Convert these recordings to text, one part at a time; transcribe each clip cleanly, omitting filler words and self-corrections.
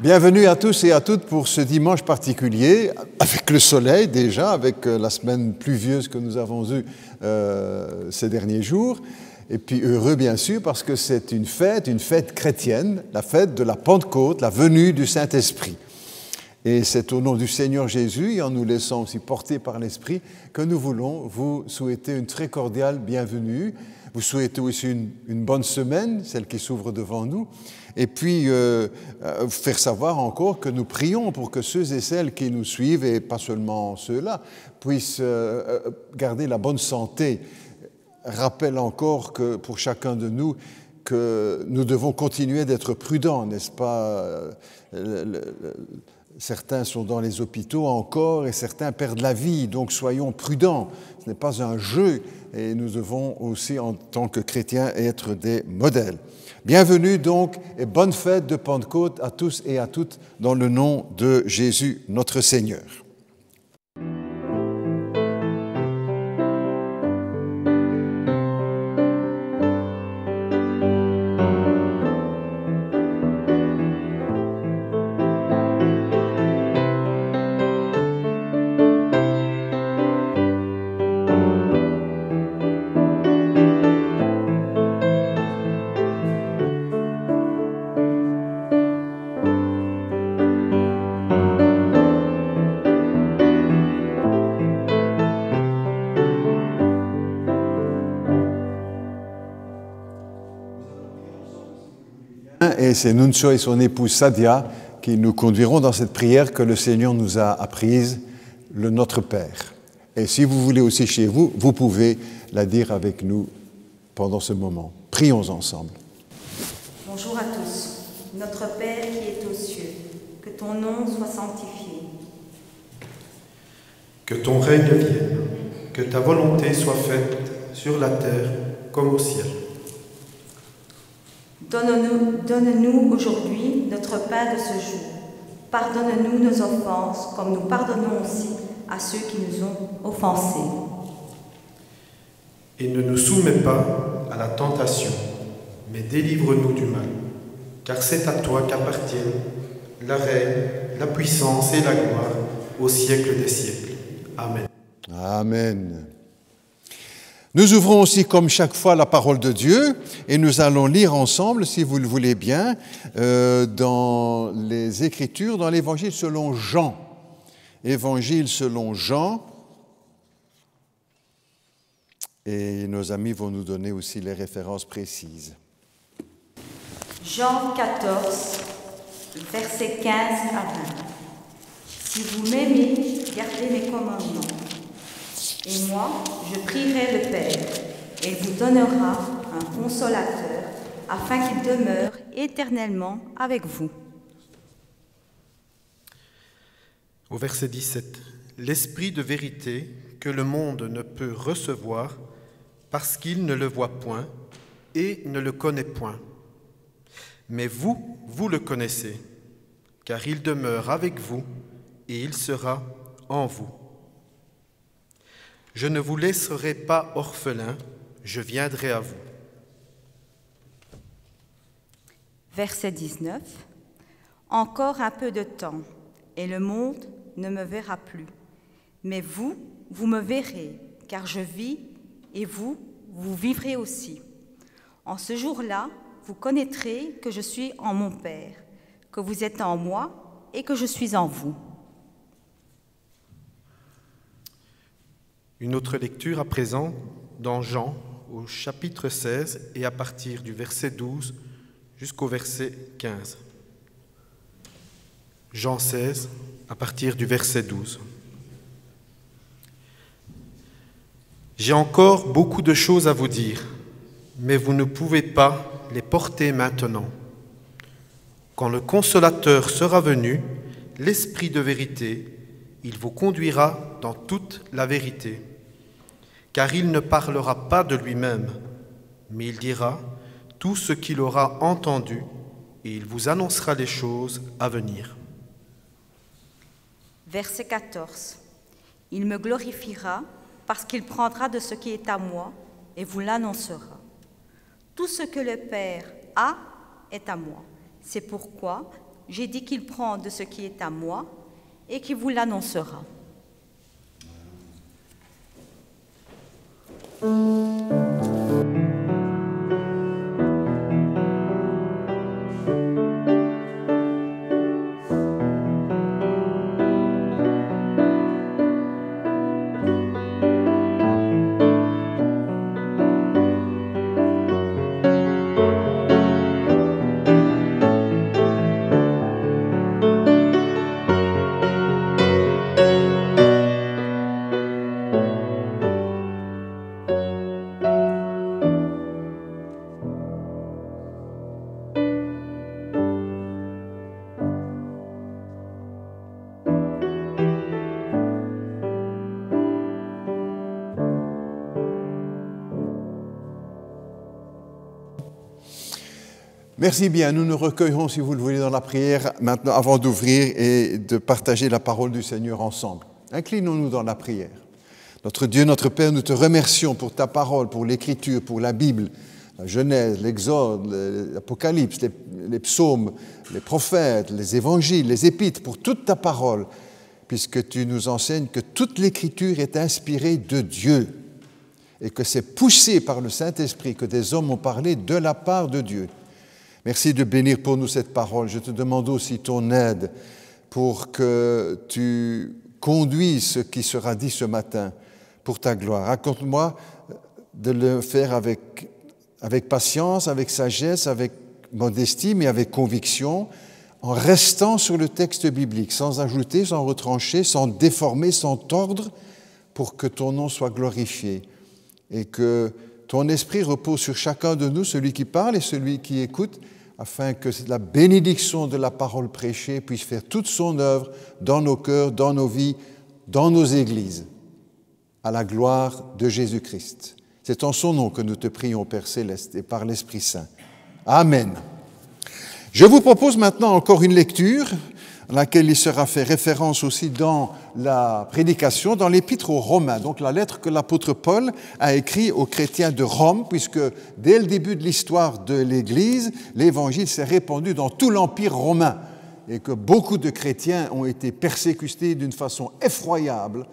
Bienvenue à tous et à toutes pour ce dimanche particulier, avec le soleil déjà, avec la semaine pluvieuse que nous avons eue ces derniers jours. Et puis heureux bien sûr parce que c'est une fête chrétienne, la fête de la Pentecôte, la venue du Saint-Esprit. Et c'est au nom du Seigneur Jésus et en nous laissant aussi porter par l'Esprit que nous voulons vous souhaiter une très cordiale bienvenue. Vous souhaitez aussi une bonne semaine, celle qui s'ouvre devant nous. Et puis, faire savoir encore que nous prions pour que ceux et celles qui nous suivent, et pas seulement ceux-là, puissent garder la bonne santé. Rappelle encore que pour chacun de nous, que nous devons continuer d'être prudents, n'est-ce pas ? Certains sont dans les hôpitaux encore et certains perdent la vie, donc soyons prudents. Ce n'est pas un jeu et nous devons aussi, en tant que chrétiens, être des modèles. Bienvenue donc et bonne fête de Pentecôte à tous et à toutes dans le nom de Jésus notre Seigneur. Et c'est Nuncio et son épouse Sadia qui nous conduiront dans cette prière que le Seigneur nous a apprise, le Notre Père. Et si vous voulez aussi chez vous, vous pouvez la dire avec nous pendant ce moment. Prions ensemble. Bonjour à tous. Notre Père qui est aux cieux, que ton nom soit sanctifié. Que ton règne vienne, que ta volonté soit faite sur la terre comme au ciel. Donne-nous aujourd'hui notre pain de ce jour. Pardonne-nous nos offenses, comme nous pardonnons aussi à ceux qui nous ont offensés. Et ne nous soumets pas à la tentation, mais délivre-nous du mal. Car c'est à toi qu'appartiennent la règne, la puissance et la gloire au siècle des siècles. Amen. Amen. Nous ouvrons aussi comme chaque fois la parole de Dieu et nous allons lire ensemble, si vous le voulez bien, dans les Écritures, dans l'Évangile selon Jean. Évangile selon Jean. Et nos amis vont nous donner aussi les références précises. Jean 14, versets 15 à 20. Si vous m'aimez, gardez mes commandements. Et moi, je prierai le Père, et il vous donnera un consolateur, afin qu'il demeure éternellement avec vous. Au verset 17, l'Esprit de vérité que le monde ne peut recevoir parce qu'il ne le voit point et ne le connaît point. Mais vous, vous le connaissez, car il demeure avec vous et il sera en vous. Je ne vous laisserai pas orphelins, je viendrai à vous. Verset 19. Encore un peu de temps, et le monde ne me verra plus. Mais vous, vous me verrez, car je vis, et vous, vous vivrez aussi. En ce jour-là, vous connaîtrez que je suis en mon Père, que vous êtes en moi, et que je suis en vous. Une autre lecture à présent dans Jean au chapitre 16 et à partir du verset 12 jusqu'au verset 15. Jean 16 à partir du verset 12. J'ai encore beaucoup de choses à vous dire, mais vous ne pouvez pas les porter maintenant. Quand le Consolateur sera venu, l'Esprit de vérité, il vous conduira dans toute la vérité. Car il ne parlera pas de lui-même, mais il dira tout ce qu'il aura entendu et il vous annoncera les choses à venir. Verset 14. Il me glorifiera parce qu'il prendra de ce qui est à moi et vous l'annoncera. Tout ce que le Père a est à moi. C'est pourquoi j'ai dit qu'il prend de ce qui est à moi et qu'il vous l'annoncera. Merci bien. Nous nous recueillerons, si vous le voulez, dans la prière maintenant, avant d'ouvrir et de partager la parole du Seigneur ensemble. Inclinons-nous dans la prière. Notre Dieu, notre Père, nous te remercions pour ta parole, pour l'Écriture, pour la Bible, la Genèse, l'Exode, l'Apocalypse, les psaumes, les prophètes, les évangiles, les épîtres, pour toute ta parole, puisque tu nous enseignes que toute l'Écriture est inspirée de Dieu et que c'est poussé par le Saint-Esprit que des hommes ont parlé de la part de Dieu. Merci de bénir pour nous cette parole. Je te demande aussi ton aide pour que tu conduises ce qui sera dit ce matin pour ta gloire. Raconte-moi de le faire avec patience, avec sagesse, avec modestie, mais avec conviction, en restant sur le texte biblique, sans ajouter, sans retrancher, sans déformer, sans tordre, pour que ton nom soit glorifié et que ton esprit repose sur chacun de nous, celui qui parle et celui qui écoute, afin que la bénédiction de la parole prêchée puisse faire toute son œuvre dans nos cœurs, dans nos vies, dans nos églises, à la gloire de Jésus-Christ. C'est en son nom que nous te prions, Père Céleste, et par l'Esprit Saint. Amen. Je vous propose maintenant encore une lecture, à laquelle il sera fait référence aussi dans la prédication, dans l'Épître aux Romains, donc la lettre que l'apôtre Paul a écrite aux chrétiens de Rome, puisque dès le début de l'histoire de l'Église, l'Évangile s'est répandu dans tout l'Empire romain et que beaucoup de chrétiens ont été persécutés d'une façon effroyable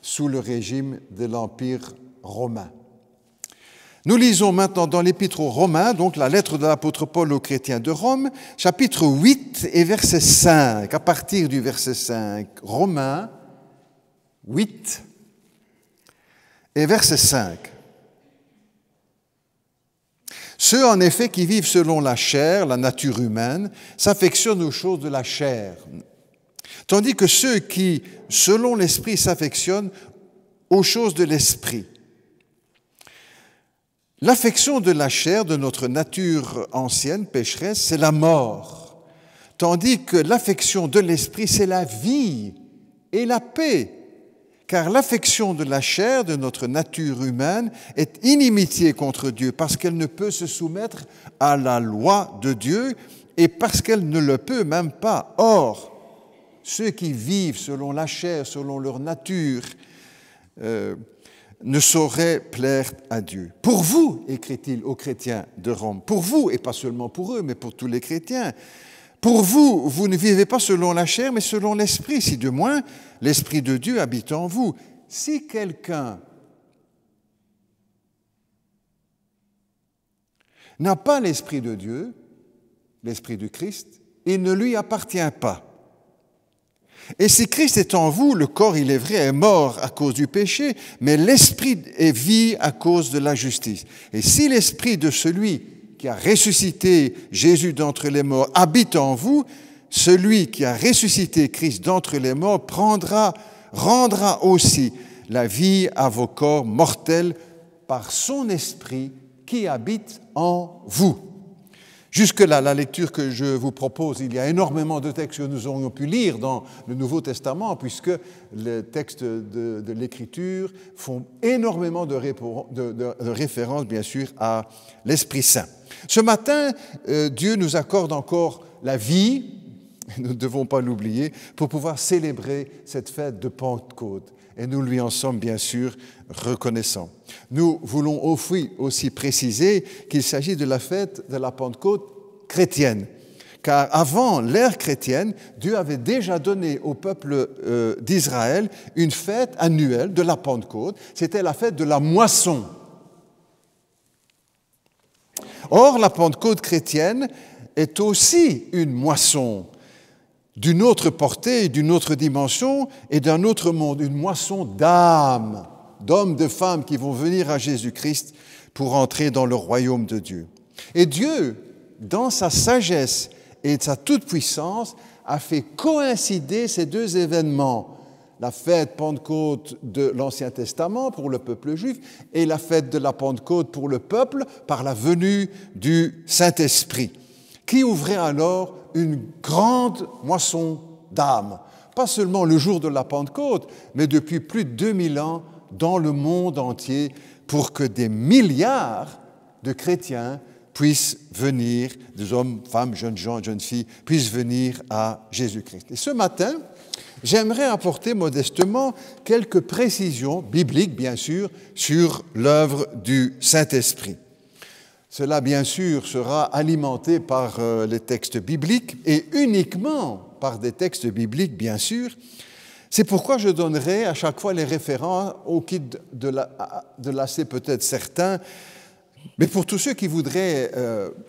sous le régime de l'Empire romain. Nous lisons maintenant dans l'Épître aux Romains, donc la lettre de l'apôtre Paul aux chrétiens de Rome, chapitre 8 et verset 5, à partir du verset 5. Romains 8 et verset 5. Ceux, en effet, qui vivent selon la chair, la nature humaine, s'affectionnent aux choses de la chair, tandis que ceux qui, selon l'esprit, s'affectionnent aux choses de l'esprit. L'affection de la chair, de notre nature ancienne, pécheresse, c'est la mort, tandis que l'affection de l'esprit, c'est la vie et la paix. Car l'affection de la chair, de notre nature humaine, est inimitié contre Dieu, parce qu'elle ne peut se soumettre à la loi de Dieu et parce qu'elle ne le peut même pas. Or, ceux qui vivent selon la chair, selon leur nature, ne saurait plaire à Dieu. Pour vous, écrit-il aux chrétiens de Rome, pour vous, et pas seulement pour eux, mais pour tous les chrétiens, pour vous, vous ne vivez pas selon la chair, mais selon l'esprit, si de moins l'esprit de Dieu habite en vous. Si quelqu'un n'a pas l'esprit de Dieu, l'esprit du Christ, il ne lui appartient pas. Et si Christ est en vous, le corps, il est vrai, est mort à cause du péché, mais l'esprit est vie à cause de la justice. Et si l'esprit de celui qui a ressuscité Jésus d'entre les morts habite en vous, celui qui a ressuscité Christ d'entre les morts rendra aussi la vie à vos corps mortels par son esprit qui habite en vous. Jusque-là, la lecture que je vous propose, il y a énormément de textes que nous aurions pu lire dans le Nouveau Testament, puisque les textes de l'Écriture font énormément de références, bien sûr, à l'Esprit Saint. Ce matin, Dieu nous accorde encore la vie, nous ne devons pas l'oublier, pour pouvoir célébrer cette fête de Pentecôte. Et nous lui en sommes bien sûr reconnaissants. Nous voulons aussi préciser qu'il s'agit de la fête de la Pentecôte chrétienne, car avant l'ère chrétienne, Dieu avait déjà donné au peuple d'Israël une fête annuelle de la Pentecôte. C'était la fête de la moisson. Or, la Pentecôte chrétienne est aussi une moisson d'une autre portée, d'une autre dimension et d'un autre monde, une moisson d'âmes, d'hommes, de femmes qui vont venir à Jésus-Christ pour entrer dans le royaume de Dieu. Et Dieu, dans sa sagesse et sa toute-puissance, a fait coïncider ces deux événements, la fête Pentecôte de l'Ancien Testament pour le peuple juif et la fête de la Pentecôte pour le peuple par la venue du Saint-Esprit, qui ouvrait alors une grande moisson d'âmes, pas seulement le jour de la Pentecôte, mais depuis plus de 2000 ans dans le monde entier, pour que des milliards de chrétiens puissent venir, des hommes, femmes, jeunes gens, jeunes filles, puissent venir à Jésus-Christ. Et ce matin, j'aimerais apporter modestement quelques précisions bibliques, bien sûr, sur l'œuvre du Saint-Esprit. Cela, bien sûr, sera alimenté par les textes bibliques et uniquement par des textes bibliques, bien sûr. C'est pourquoi je donnerai à chaque fois les références au kit de lasser peut-être certains, mais pour tous ceux qui voudraient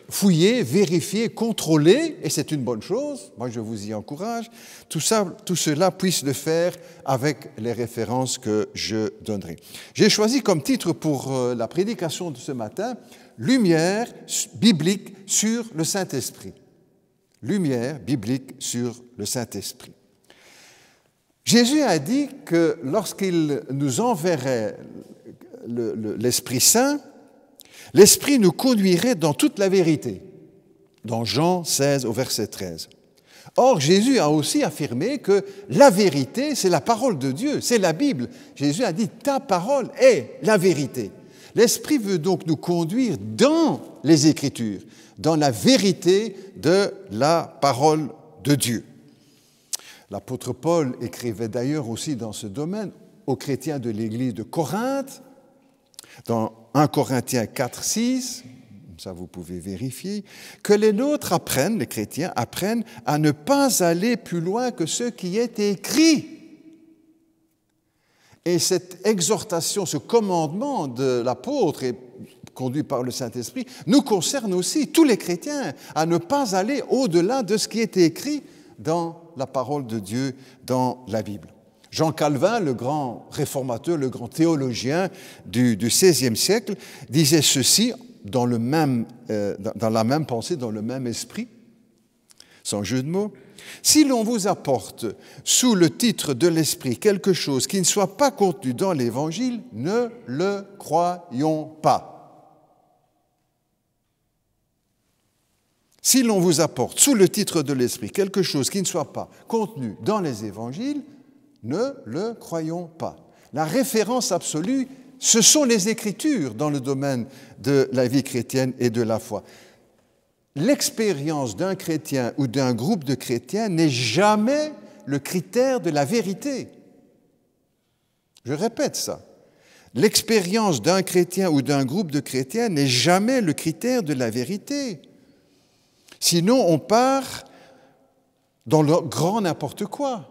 fouiller, vérifier, contrôler, et c'est une bonne chose, moi je vous y encourage, tout cela puisse le faire avec les références que je donnerai. J'ai choisi comme titre pour la prédication de ce matin, Lumière biblique sur le Saint-Esprit. Lumière biblique sur le Saint-Esprit. Jésus a dit que lorsqu'il nous enverrait l'Esprit Saint, l'Esprit nous conduirait dans toute la vérité, dans Jean 16 au verset 13. Or, Jésus a aussi affirmé que la vérité, c'est la parole de Dieu, c'est la Bible. Jésus a dit « ta parole est la vérité ». L'Esprit veut donc nous conduire dans les Écritures, dans la vérité de la parole de Dieu. L'apôtre Paul écrivait d'ailleurs aussi dans ce domaine aux chrétiens de l'église de Corinthe, dans 1 Corinthiens 4, 6, ça vous pouvez vérifier, que les nôtres apprennent, les chrétiens apprennent à ne pas aller plus loin que ce qui est écrit. Et cette exhortation, ce commandement de l'apôtre et conduit par le Saint-Esprit, nous concerne aussi, tous les chrétiens, à ne pas aller au-delà de ce qui est écrit dans la parole de Dieu, dans la Bible. Jean Calvin, le grand réformateur, le grand théologien du XVIe siècle, disait ceci dans la même pensée, dans le même esprit, sans jeu de mots. Si l'on vous apporte sous le titre de l'Esprit quelque chose qui ne soit pas contenu dans l'Évangile, ne le croyons pas. Si l'on vous apporte sous le titre de l'Esprit quelque chose qui ne soit pas contenu dans les Évangiles, ne le croyons pas. La référence absolue, ce sont les Écritures dans le domaine de la vie chrétienne et de la foi. L'expérience d'un chrétien ou d'un groupe de chrétiens n'est jamais le critère de la vérité. Je répète ça. L'expérience d'un chrétien ou d'un groupe de chrétiens n'est jamais le critère de la vérité. Sinon, on part dans le grand n'importe quoi.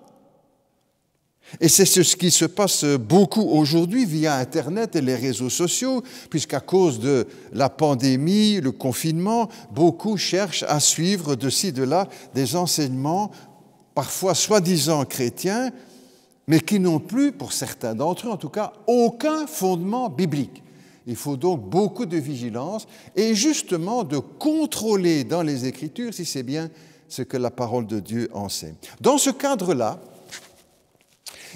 Et c'est ce qui se passe beaucoup aujourd'hui via Internet et les réseaux sociaux, puisqu'à cause de la pandémie, le confinement, beaucoup cherchent à suivre de ci, de là des enseignements, parfois soi-disant chrétiens, mais qui n'ont plus, pour certains d'entre eux en tout cas, aucun fondement biblique. Il faut donc beaucoup de vigilance et justement de contrôler dans les Écritures si c'est bien ce que la parole de Dieu enseigne. Dans ce cadre-là,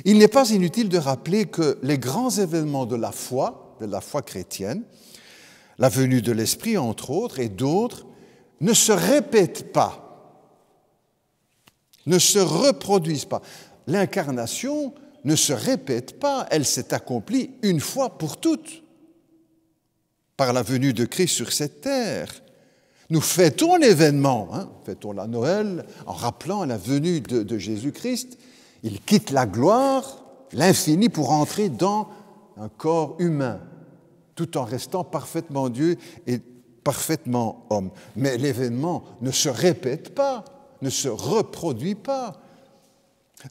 il n'est pas inutile de rappeler que les grands événements de la foi chrétienne, la venue de l'Esprit entre autres et d'autres, ne se répètent pas, ne se reproduisent pas. L'incarnation ne se répète pas, elle s'est accomplie une fois pour toutes par la venue de Christ sur cette terre. Nous fêtons l'événement, fêtons la Noël en rappelant la venue de Jésus-Christ. Il quitte la gloire, l'infini, pour entrer dans un corps humain, tout en restant parfaitement Dieu et parfaitement homme. Mais l'événement ne se répète pas, ne se reproduit pas.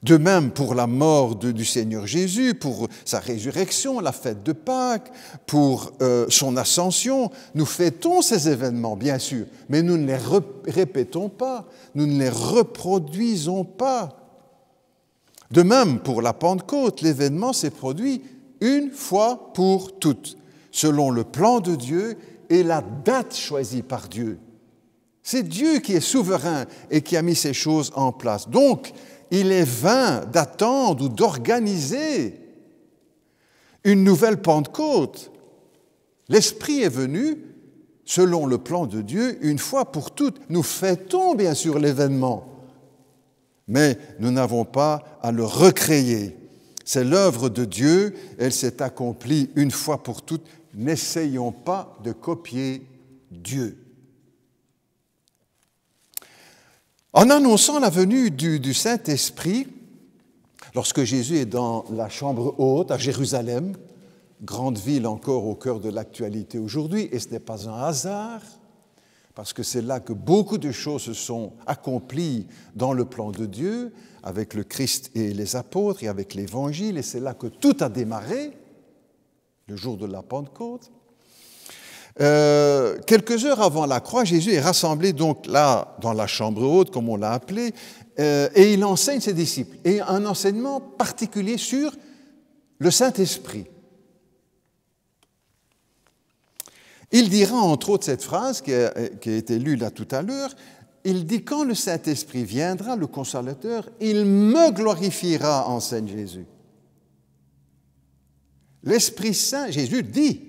De même pour la mort du Seigneur Jésus, pour sa résurrection, la fête de Pâques, pour son ascension. Nous fêtons ces événements, bien sûr, mais nous ne les répétons pas, nous ne les reproduisons pas. De même pour la Pentecôte, l'événement s'est produit une fois pour toutes, selon le plan de Dieu et la date choisie par Dieu. C'est Dieu qui est souverain et qui a mis ces choses en place. Donc, il est vain d'attendre ou d'organiser une nouvelle Pentecôte. L'Esprit est venu, selon le plan de Dieu, une fois pour toutes. Nous fêtons bien sûr l'événement, mais nous n'avons pas à le recréer. C'est l'œuvre de Dieu, elle s'est accomplie une fois pour toutes. N'essayons pas de copier Dieu. En annonçant la venue du Saint-Esprit, lorsque Jésus est dans la chambre haute à Jérusalem, grande ville encore au cœur de l'actualité aujourd'hui, et ce n'est pas un hasard, parce que c'est là que beaucoup de choses se sont accomplies dans le plan de Dieu, avec le Christ et les apôtres, et avec l'Évangile, et c'est là que tout a démarré, le jour de la Pentecôte. Quelques heures avant la croix, Jésus est rassemblé donc là, dans la chambre haute, comme on l'a appelé, et il enseigne ses disciples. Et un enseignement particulier sur le Saint-Esprit. Il dira entre autres cette phrase qui a été lue là tout à l'heure, il dit « Quand le Saint-Esprit viendra, le Consolateur, il me glorifiera, enseigne Jésus. » L'Esprit Saint, Jésus dit,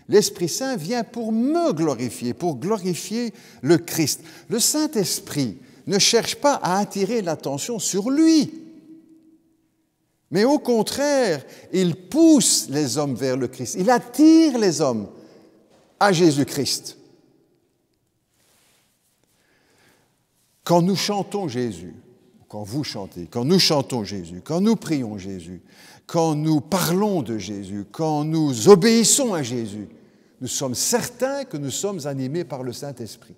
l'Esprit Saint vient pour me glorifier, pour glorifier le Christ. Le Saint-Esprit ne cherche pas à attirer l'attention sur lui, mais au contraire, il pousse les hommes vers le Christ. Il attire les hommes à Jésus-Christ. Quand nous chantons Jésus, quand vous chantez, quand nous chantons Jésus, quand nous prions Jésus, quand nous parlons de Jésus, quand nous obéissons à Jésus, nous sommes certains que nous sommes animés par le Saint-Esprit.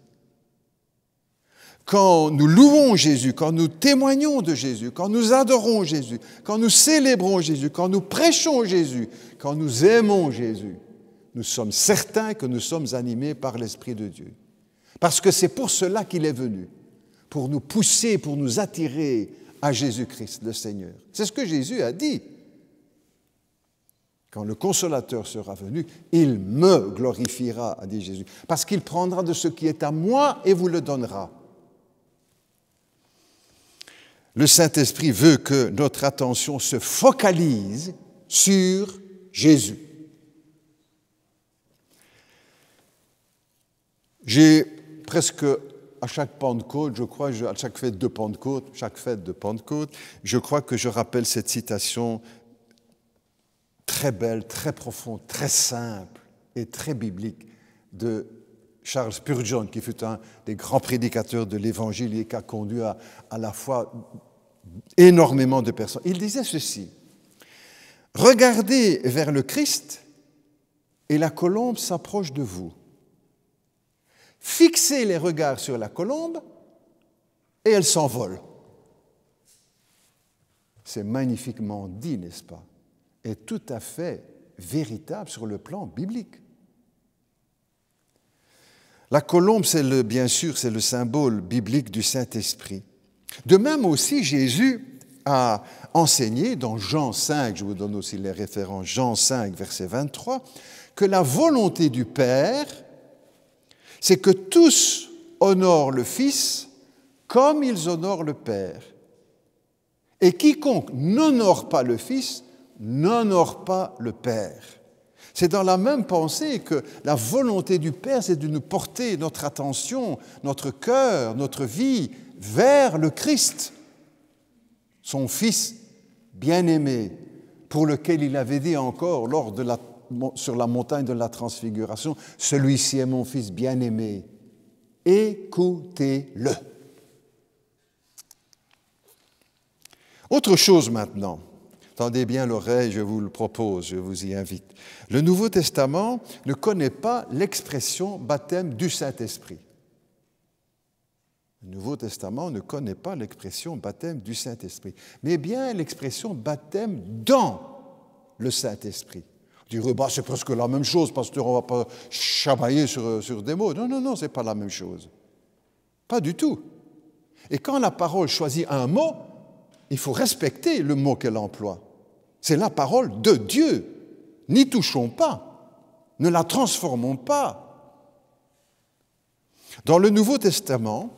Quand nous louons Jésus, quand nous témoignons de Jésus, quand nous adorons Jésus, quand nous célébrons Jésus, quand nous prêchons Jésus, quand nous aimons Jésus, nous sommes certains que nous sommes animés par l'Esprit de Dieu. Parce que c'est pour cela qu'il est venu, pour nous pousser, pour nous attirer à Jésus-Christ, le Seigneur. C'est ce que Jésus a dit. Quand le Consolateur sera venu, il me glorifiera, a dit Jésus, parce qu'il prendra de ce qui est à moi et vous le donnera. Le Saint-Esprit veut que notre attention se focalise sur Jésus. J'ai presque à chaque Pentecôte, je crois, à chaque fête de Pentecôte, je crois que je rappelle cette citation très belle, très profonde, très simple et très biblique de Charles Spurgeon, qui fut un des grands prédicateurs de l'Évangile et qui a conduit à la foi énormément de personnes. Il disait ceci: « Regardez vers le Christ et la colombe s'approche de vous. Fixez les regards sur la colombe et elle s'envole. » C'est magnifiquement dit, n'est-ce pas? Et tout à fait véritable sur le plan biblique. La colombe, bien sûr, c'est le symbole biblique du Saint-Esprit. De même aussi, Jésus a enseigné dans Jean 5, je vous donne aussi les références, Jean 5, verset 23, que la volonté du Père, c'est que tous honorent le Fils comme ils honorent le Père. Et quiconque n'honore pas le Fils n'honore pas le Père. C'est dans la même pensée que la volonté du Père, c'est de nous porter notre attention, notre cœur, notre vie vers le Christ, son Fils bien-aimé, pour lequel il avait dit encore sur la montagne de la Transfiguration, « Celui-ci est mon Fils bien-aimé, écoutez-le. » Autre chose maintenant, Tendez bien l'oreille, je vous le propose, je vous y invite. Le Nouveau Testament ne connaît pas l'expression baptême du Saint-Esprit. Le Nouveau Testament ne connaît pas l'expression baptême du Saint-Esprit, mais bien l'expression baptême dans le Saint-Esprit. On dirait, bah, c'est presque la même chose, pasteur, on ne va pas chamailler sur des mots. Non, non, non, ce n'est pas la même chose. Pas du tout. Et quand la parole choisit un mot, il faut respecter le mot qu'elle emploie. C'est la parole de Dieu. N'y touchons pas. Ne la transformons pas. Dans le Nouveau Testament,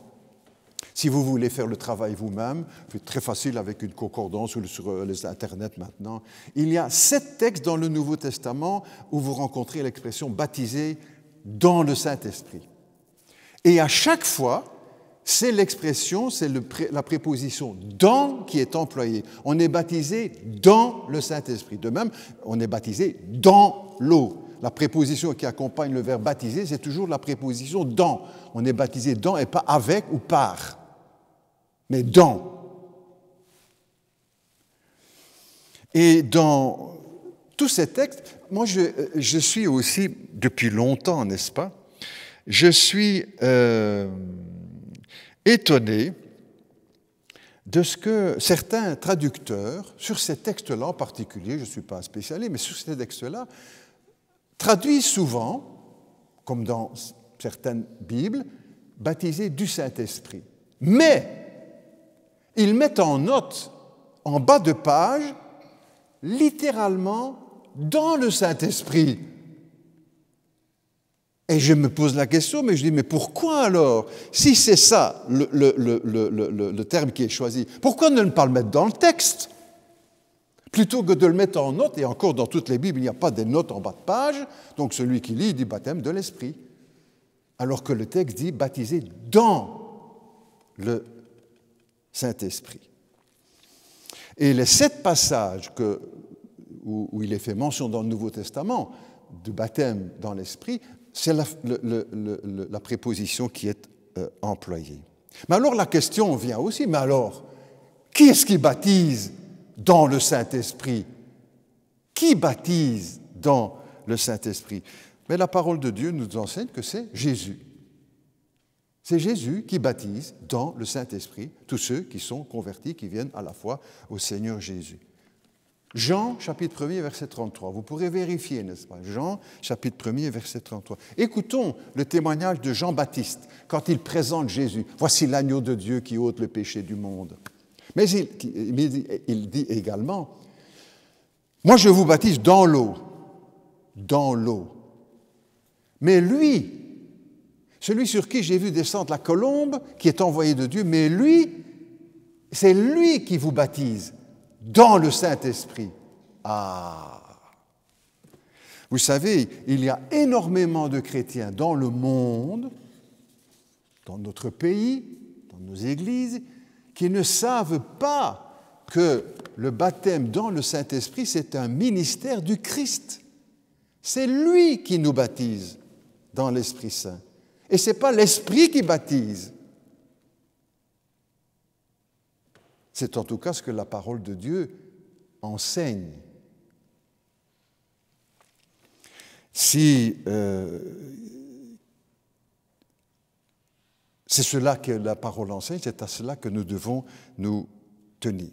si vous voulez faire le travail vous-même, c'est très facile avec une concordance ou sur les Internet maintenant, il y a 7 textes dans le Nouveau Testament où vous rencontrez l'expression « baptisé dans le Saint-Esprit ». Et à chaque fois, c'est l'expression, c'est la préposition « dans » qui est employée. On est baptisé dans le Saint-Esprit. De même, on est baptisé dans l'eau. La préposition qui accompagne le verbe « baptiser », c'est toujours la préposition « dans ». On est baptisé dans et pas avec ou par, mais dans. Et dans tous ces textes, moi je suis aussi, depuis longtemps, n'est-ce pas, je suis étonné de ce que certains traducteurs, sur ces textes-là en particulier, je ne suis pas un spécialiste, mais sur ces textes-là, traduisent souvent, comme dans certaines Bibles, baptisés du Saint-Esprit. Mais ils mettent en note, en bas de page, littéralement, dans le Saint-Esprit. Et je me pose la question, mais je dis, mais pourquoi alors? Si c'est ça le terme qui est choisi, pourquoi ne pas le mettre dans le texte? Plutôt que de le mettre en note, et encore dans toutes les Bibles, il n'y a pas des notes en bas de page, donc celui qui lit dit baptême de l'Esprit. Alors que le texte dit baptisé dans le Saint-Esprit. Et les 7 passages où il est fait mention dans le Nouveau Testament de baptême dans l'Esprit, c'est la préposition qui est employée. Mais alors la question vient aussi, mais alors, qui est-ce qui baptise dans le Saint-Esprit? Qui baptise dans le Saint-Esprit? Mais la parole de Dieu nous enseigne que c'est Jésus. C'est Jésus qui baptise dans le Saint-Esprit tous ceux qui sont convertis, qui viennent à la foi au Seigneur Jésus. Jean, chapitre 1er, verset 33. Vous pourrez vérifier, n'est-ce pas? Jean, chapitre 1er, verset 33. Écoutons le témoignage de Jean-Baptiste quand il présente Jésus. Voici l'agneau de Dieu qui ôte le péché du monde. Mais il dit également, moi je vous baptise dans l'eau. Dans l'eau. Mais lui, celui sur qui j'ai vu descendre la colombe, qui est envoyé de Dieu, mais lui, c'est lui qui vous baptise dans le Saint-Esprit. Ah! Vous savez, il y a énormément de chrétiens dans le monde, dans notre pays, dans nos églises, qui ne savent pas que le baptême dans le Saint-Esprit, c'est un ministère du Christ. C'est lui qui nous baptise dans l'Esprit Saint. Et ce n'est pas l'Esprit qui baptise. C'est en tout cas ce que la parole de Dieu enseigne. Si c'est cela que la parole enseigne, c'est à cela que nous devons nous tenir.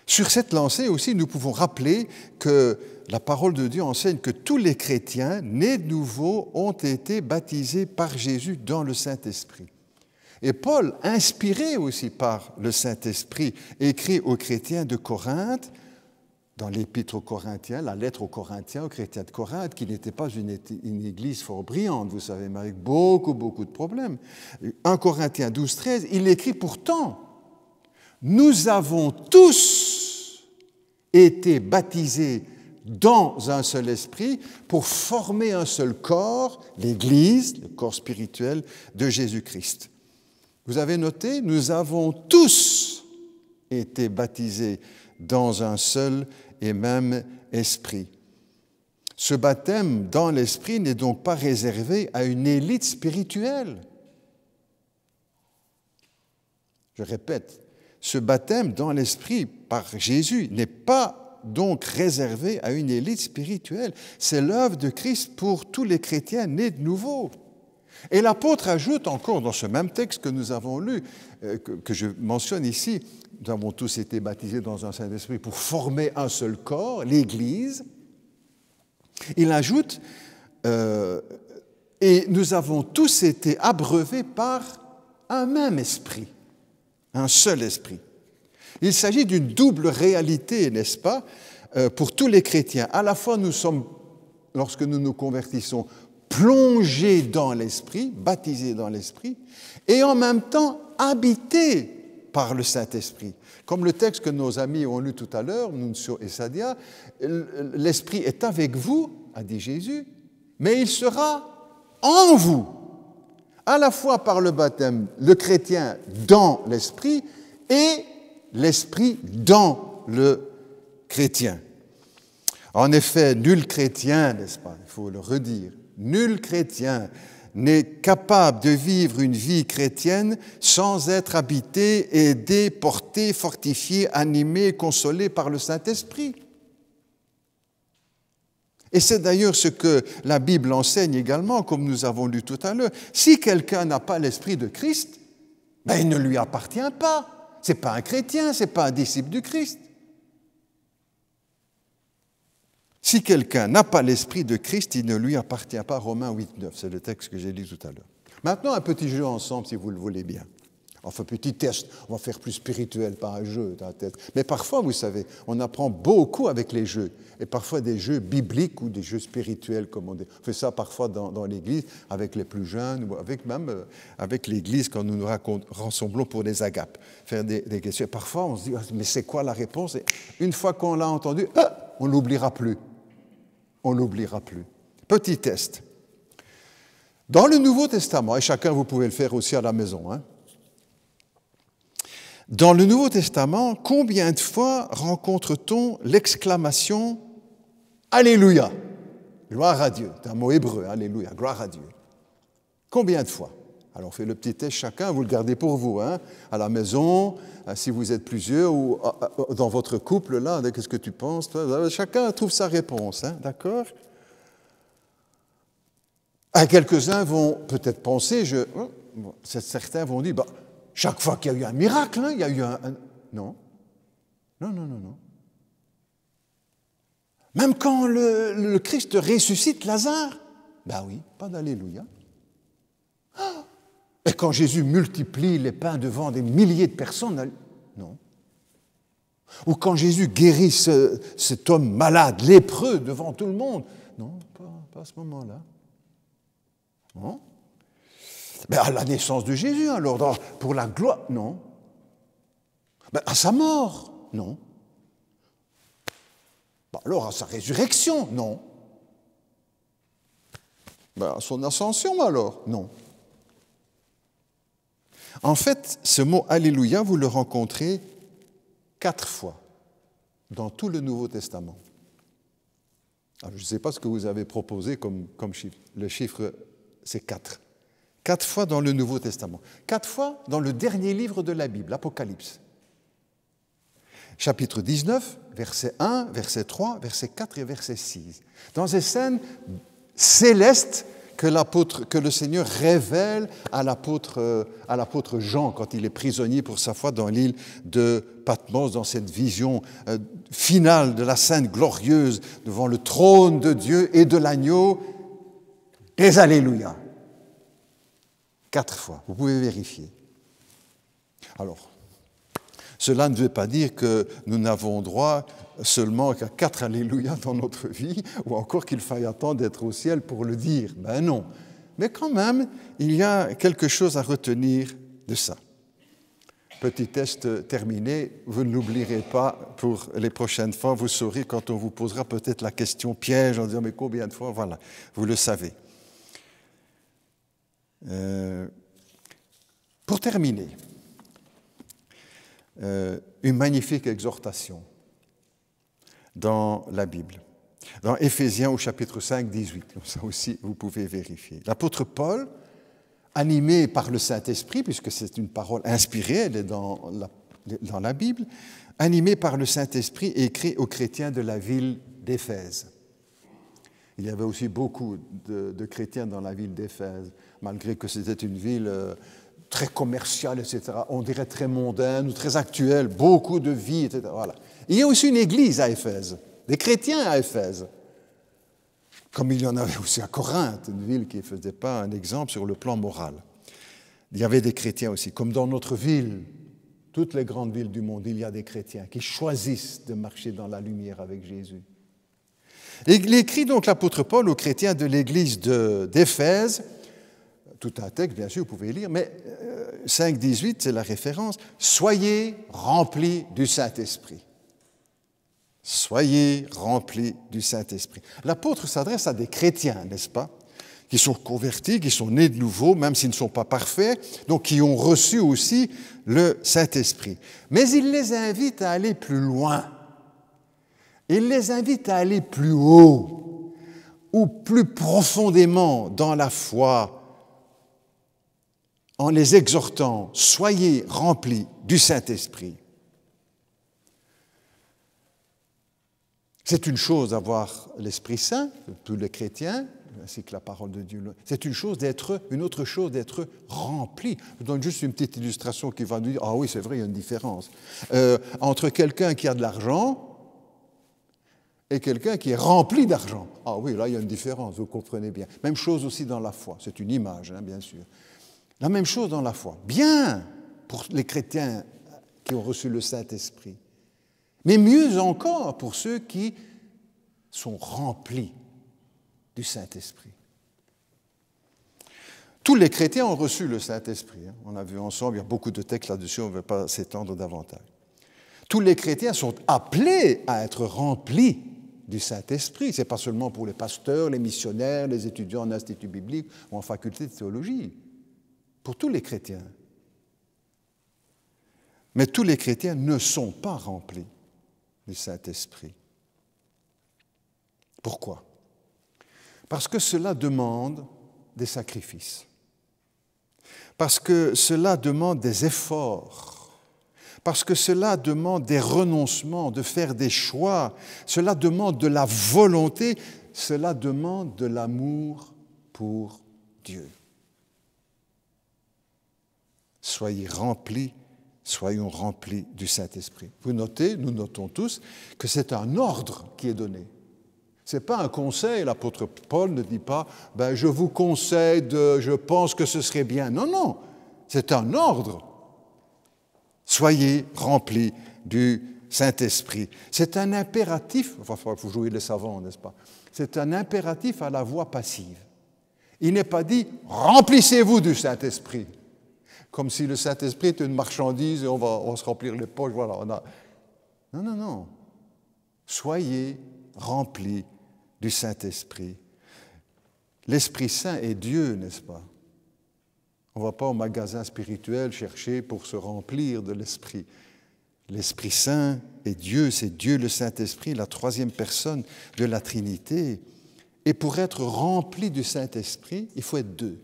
Sur cette lancée aussi, nous pouvons rappeler que la parole de Dieu enseigne que tous les chrétiens nés de nouveau ont été baptisés par Jésus dans le Saint-Esprit. Et Paul, inspiré aussi par le Saint-Esprit, écrit aux chrétiens de Corinthe, dans l'épître aux Corinthiens, la lettre aux Corinthiens, aux chrétiens de Corinthe, qui n'était pas une église fort brillante, vous savez, mais avec beaucoup de problèmes. 1 Corinthiens 12, 13, il écrit pourtant, nous avons tous été baptisés dans un seul esprit pour former un seul corps, l'Église, le corps spirituel de Jésus-Christ. Vous avez noté, nous avons tous été baptisés dans un seul et même esprit. Ce baptême dans l'esprit n'est donc pas réservé à une élite spirituelle. Je répète, ce baptême dans l'Esprit par Jésus n'est pas donc réservé à une élite spirituelle. C'est l'œuvre de Christ pour tous les chrétiens nés de nouveau. Et l'apôtre ajoute encore dans ce même texte que nous avons lu, que je mentionne ici, nous avons tous été baptisés dans un Saint-Esprit pour former un seul corps, l'Église. Il ajoute, et nous avons tous été abreuvés par un même esprit, un seul esprit. Il s'agit d'une double réalité, n'est-ce pas, pour tous les chrétiens. À la fois, nous sommes, lorsque nous nous convertissons, plongés dans l'esprit, baptisés dans l'esprit, et en même temps habités par le Saint-Esprit. Comme le texte que nos amis ont lu tout à l'heure, Nunzio et Sadia, l'Esprit est avec vous, a dit Jésus, mais il sera en vous, à la fois par le baptême, le chrétien dans l'Esprit et l'Esprit dans le chrétien. En effet, nul chrétien, n'est-ce pas, il faut le redire, nul chrétien n'est capable de vivre une vie chrétienne sans être habité, aidé, porté, fortifié, animé, consolé par le Saint-Esprit. Et c'est d'ailleurs ce que la Bible enseigne également, comme nous avons lu tout à l'heure. Si quelqu'un n'a pas l'Esprit de Christ, ben il ne lui appartient pas. Ce n'est pas un chrétien, ce n'est pas un disciple du Christ. Si quelqu'un n'a pas l'Esprit de Christ, il ne lui appartient pas. Romains 8, 9, c'est le texte que j'ai lu tout à l'heure. Maintenant, un petit jeu ensemble, si vous le voulez bien. Enfin, petit test, on va faire plus spirituel, pas un jeu dans la tête. Mais parfois, vous savez, on apprend beaucoup avec les jeux. Et parfois des jeux bibliques ou des jeux spirituels, comme on dit. On fait ça parfois dans l'Église, avec les plus jeunes, ou avec l'Église quand nous nous rassemblons pour des agapes. Faire des questions. Et parfois, on se dit, mais c'est quoi la réponse? Et une fois qu'on l'a entendu, on ne l'oubliera plus. On ne l'oubliera plus. Petit test. Dans le Nouveau Testament, et chacun, vous pouvez le faire aussi à la maison, hein, dans le Nouveau Testament, combien de fois rencontre-t-on l'exclamation « Alléluia » ? Gloire à Dieu. C'est un mot hébreu, Alléluia, gloire à Dieu. Combien de fois ? Alors, on fait le petit test chacun, vous le gardez pour vous, hein, à la maison, si vous êtes plusieurs, ou dans votre couple, là, qu'est-ce que tu penses ? Chacun trouve sa réponse, hein, d'accord ? Quelques-uns vont peut-être penser, certains vont dire, chaque fois qu'il y a eu un miracle, hein, il y a eu un... Non. Non. Même quand le Christ ressuscite Lazare, ben oui, pas d'alléluia. Et quand Jésus multiplie les pains devant des milliers de personnes, non. Ou quand Jésus guérit cet homme malade, lépreux, devant tout le monde, non, pas à ce moment-là. Non. Mais à la naissance de Jésus, alors, pour la gloire, non. Mais à sa mort, non. Alors, à sa résurrection, non. À son ascension, alors, non. En fait, ce mot « Alléluia », vous le rencontrez 4 fois dans tout le Nouveau Testament. Alors, je ne sais pas ce que vous avez proposé comme chiffre. Le chiffre, c'est 4. 4 fois dans le Nouveau Testament. 4 fois dans le dernier livre de la Bible, l'Apocalypse. Chapitre 19, verset 1, verset 3, verset 4 et verset 6. Dans ces scènes célestes que le Seigneur révèle à l'apôtre Jean quand il est prisonnier pour sa foi dans l'île de Patmos, dans cette vision finale de la scène glorieuse devant le trône de Dieu et de l'agneau. Des Alléluia. 4 fois, vous pouvez vérifier. Alors, cela ne veut pas dire que nous n'avons droit seulement qu'à 4 Alléluia dans notre vie, ou encore qu'il faille attendre d'être au ciel pour le dire. Ben non. Mais quand même, il y a quelque chose à retenir de ça. Petit test terminé, vous ne l'oublierez pas pour les prochaines fois, vous saurez quand on vous posera peut-être la question piège en disant mais combien de fois, voilà, vous le savez. Pour terminer, une magnifique exhortation dans la Bible, dans Éphésiens au chapitre 5, 18, ça aussi vous pouvez vérifier. L'apôtre Paul, animé par le Saint-Esprit, puisque c'est une parole inspirée, elle est dans dans la Bible, animé par le Saint-Esprit et écrit aux chrétiens de la ville d'Éphèse. Il y avait aussi beaucoup de chrétiens dans la ville d'Éphèse, malgré que c'était une ville très commerciale, etc. On dirait très mondaine ou très actuelle, beaucoup de vie, etc. Voilà. Il y a aussi une église à Éphèse, des chrétiens à Éphèse, comme il y en avait aussi à Corinthe, une ville qui ne faisait pas un exemple sur le plan moral. Il y avait des chrétiens aussi, comme dans notre ville, toutes les grandes villes du monde, il y a des chrétiens qui choisissent de marcher dans la lumière avec Jésus. Et il écrit donc l'apôtre Paul aux chrétiens de l'église d'Éphèse, tout un texte, bien sûr, vous pouvez lire, mais 5,18, c'est la référence. « Soyez remplis du Saint-Esprit. » Soyez remplis du Saint-Esprit. L'apôtre s'adresse à des chrétiens, n'est-ce pas, qui sont convertis, qui sont nés de nouveau, même s'ils ne sont pas parfaits, donc qui ont reçu aussi le Saint-Esprit. Mais il les invite à aller plus loin. Il les invite à aller plus haut ou plus profondément dans la foi, en les exhortant, soyez remplis du Saint-Esprit. C'est une chose d'avoir l'Esprit Saint, tous les chrétiens, ainsi que la parole de Dieu. C'est une autre chose d'être rempli. Je donne juste une petite illustration qui va nous dire, ah oui, c'est vrai, il y a une différence. Entre quelqu'un qui a de l'argent et quelqu'un qui est rempli d'argent. Ah oui, là, il y a une différence, vous comprenez bien. Même chose aussi dans la foi, c'est une image, hein, bien sûr. La même chose dans la foi. Bien pour les chrétiens qui ont reçu le Saint-Esprit. Mais mieux encore pour ceux qui sont remplis du Saint-Esprit. Tous les chrétiens ont reçu le Saint-Esprit. On a vu ensemble, il y a beaucoup de textes là-dessus, on ne veut pas s'étendre davantage. Tous les chrétiens sont appelés à être remplis du Saint-Esprit. Ce n'est pas seulement pour les pasteurs, les missionnaires, les étudiants en institut biblique ou en faculté de théologie. Pour tous les chrétiens. Mais tous les chrétiens ne sont pas remplis du Saint-Esprit. Pourquoi? Parce que cela demande des sacrifices. Parce que cela demande des efforts. Parce que cela demande des renoncements, de faire des choix. Cela demande de la volonté. Cela demande de l'amour pour Dieu. Soyons remplis du Saint-Esprit. Vous notez, nous notons tous, que c'est un ordre qui est donné. Ce n'est pas un conseil, l'apôtre Paul ne dit pas « je vous conseille, je pense que ce serait bien ». Non, non, c'est un ordre. Soyez remplis du Saint-Esprit. C'est un impératif, il faut jouer les savants, n'est-ce pas? C'est un impératif à la voix passive. Il n'est pas dit « remplissez-vous du Saint-Esprit ». Comme si le Saint-Esprit était une marchandise et on va se remplir les poches. Voilà, Non, non, non. Soyez remplis du Saint-Esprit. L'Esprit Saint est Dieu, n'est-ce pas? On ne va pas au magasin spirituel chercher pour se remplir de l'Esprit. L'Esprit Saint est Dieu, c'est Dieu le Saint-Esprit, la troisième personne de la Trinité. Et pour être rempli du Saint-Esprit, il faut être deux.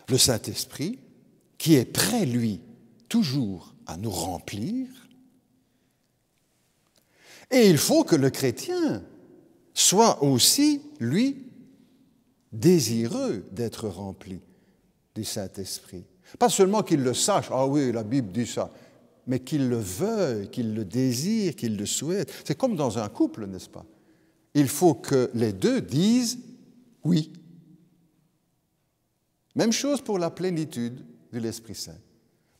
Le Saint-Esprit, qui est prêt, lui, toujours à nous remplir. Et il faut que le chrétien soit aussi, lui, désireux d'être rempli du Saint-Esprit. Pas seulement qu'il le sache, ah oui, la Bible dit ça, mais qu'il le veuille, qu'il le désire, qu'il le souhaite. C'est comme dans un couple, n'est-ce pas? Il faut que les deux disent oui. Même chose pour la plénitude de l'Esprit Saint.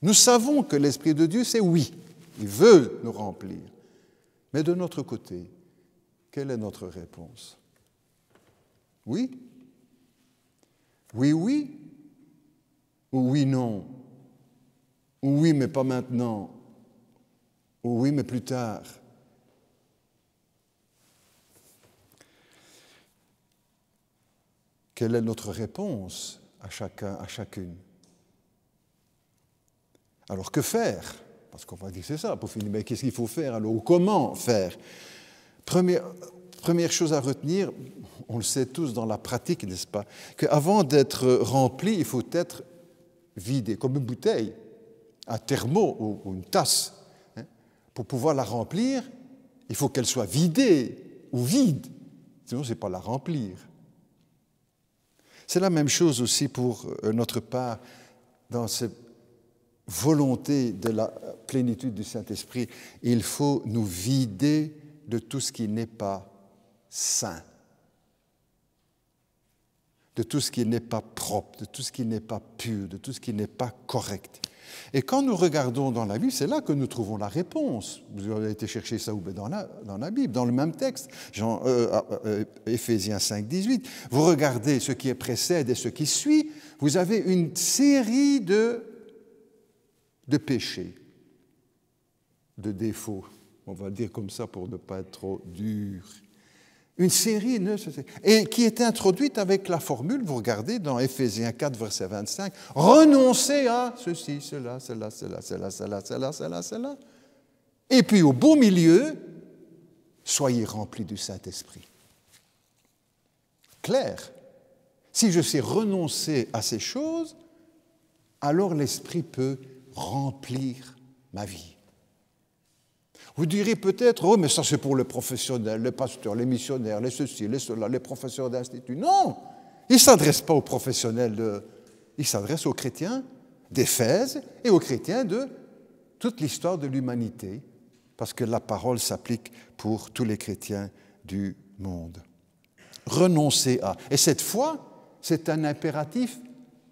Nous savons que l'Esprit de Dieu, c'est oui. Il veut nous remplir. Mais de notre côté, quelle est notre réponse? Oui? Oui, oui? Ou oui, non? Ou oui, mais pas maintenant? Ou oui, mais plus tard? Quelle est notre réponse à chacun, à chacune? Alors que faire? Parce qu'on va dire c'est ça, pour finir, mais qu'est-ce qu'il faut faire alors? Ou comment faire? Première chose à retenir, on le sait tous dans la pratique, n'est-ce pas, qu'avant d'être rempli, il faut être vidée, comme une bouteille, un thermo ou une tasse. Pour pouvoir la remplir, il faut qu'elle soit vidée ou vide, sinon ce n'est pas la remplir. C'est la même chose aussi pour notre part dans cette volonté de la plénitude du Saint-Esprit. Il faut nous vider de tout ce qui n'est pas saint, de tout ce qui n'est pas propre, de tout ce qui n'est pas pur, de tout ce qui n'est pas correct. Et quand nous regardons dans la Bible, c'est là que nous trouvons la réponse. Vous avez été chercher ça où? Dans la Bible, dans le même texte, Éphésiens 5, 18. Vous regardez ce qui précède et ce qui suit, vous avez une série de péchés, de défauts, on va le dire comme ça pour ne pas être trop dur. Une série, et qui est introduite avec la formule, vous regardez dans Éphésiens 4, verset 25, renoncez à ceci, cela. Et puis au beau milieu, soyez remplis du Saint-Esprit. Clair. Si je sais renoncer à ces choses, alors l'Esprit peut remplir ma vie. Vous direz peut-être, oh, mais ça c'est pour les professionnels, les pasteurs, les missionnaires, les ceci, les cela, les professeurs d'institut. Non, il ne s'adresse pas aux professionnels, il s'adresse aux chrétiens d'Éphèse et aux chrétiens de toute l'histoire de l'humanité, parce que la parole s'applique pour tous les chrétiens du monde. Renoncer à. Et cette fois, c'est un impératif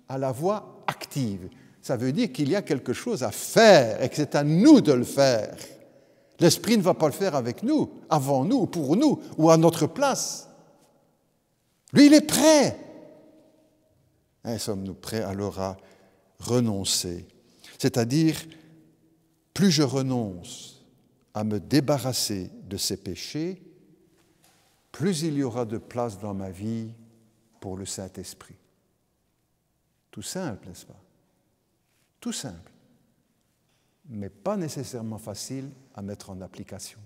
à la voix active. Ça veut dire qu'il y a quelque chose à faire et que c'est à nous de le faire. L'Esprit ne va pas le faire avec nous, avant nous, pour nous, ou à notre place. Lui, il est prêt. Et sommes-nous prêts alors à renoncer? C'est-à-dire, plus je renonce à me débarrasser de ces péchés, plus il y aura de place dans ma vie pour le Saint-Esprit. Tout simple, n'est-ce pas? Tout simple, mais pas nécessairement facile à mettre en application.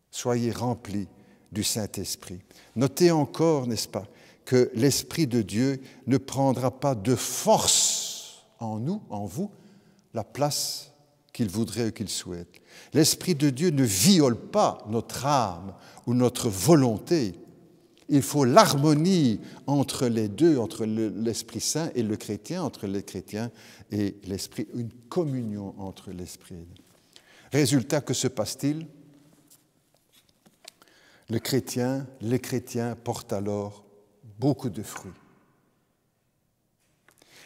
Soyez remplis du Saint-Esprit. Notez encore, n'est-ce pas, que l'Esprit de Dieu ne prendra pas de force en nous, en vous, la place qu'il voudrait ou qu'il souhaite. L'Esprit de Dieu ne viole pas notre âme ou notre volonté. Il faut l'harmonie entre les deux, entre l'Esprit Saint et le chrétien, entre les chrétiens et l'Esprit, une communion entre l'Esprit. Résultat, que se passe-t-il? Les chrétiens portent alors beaucoup de fruits.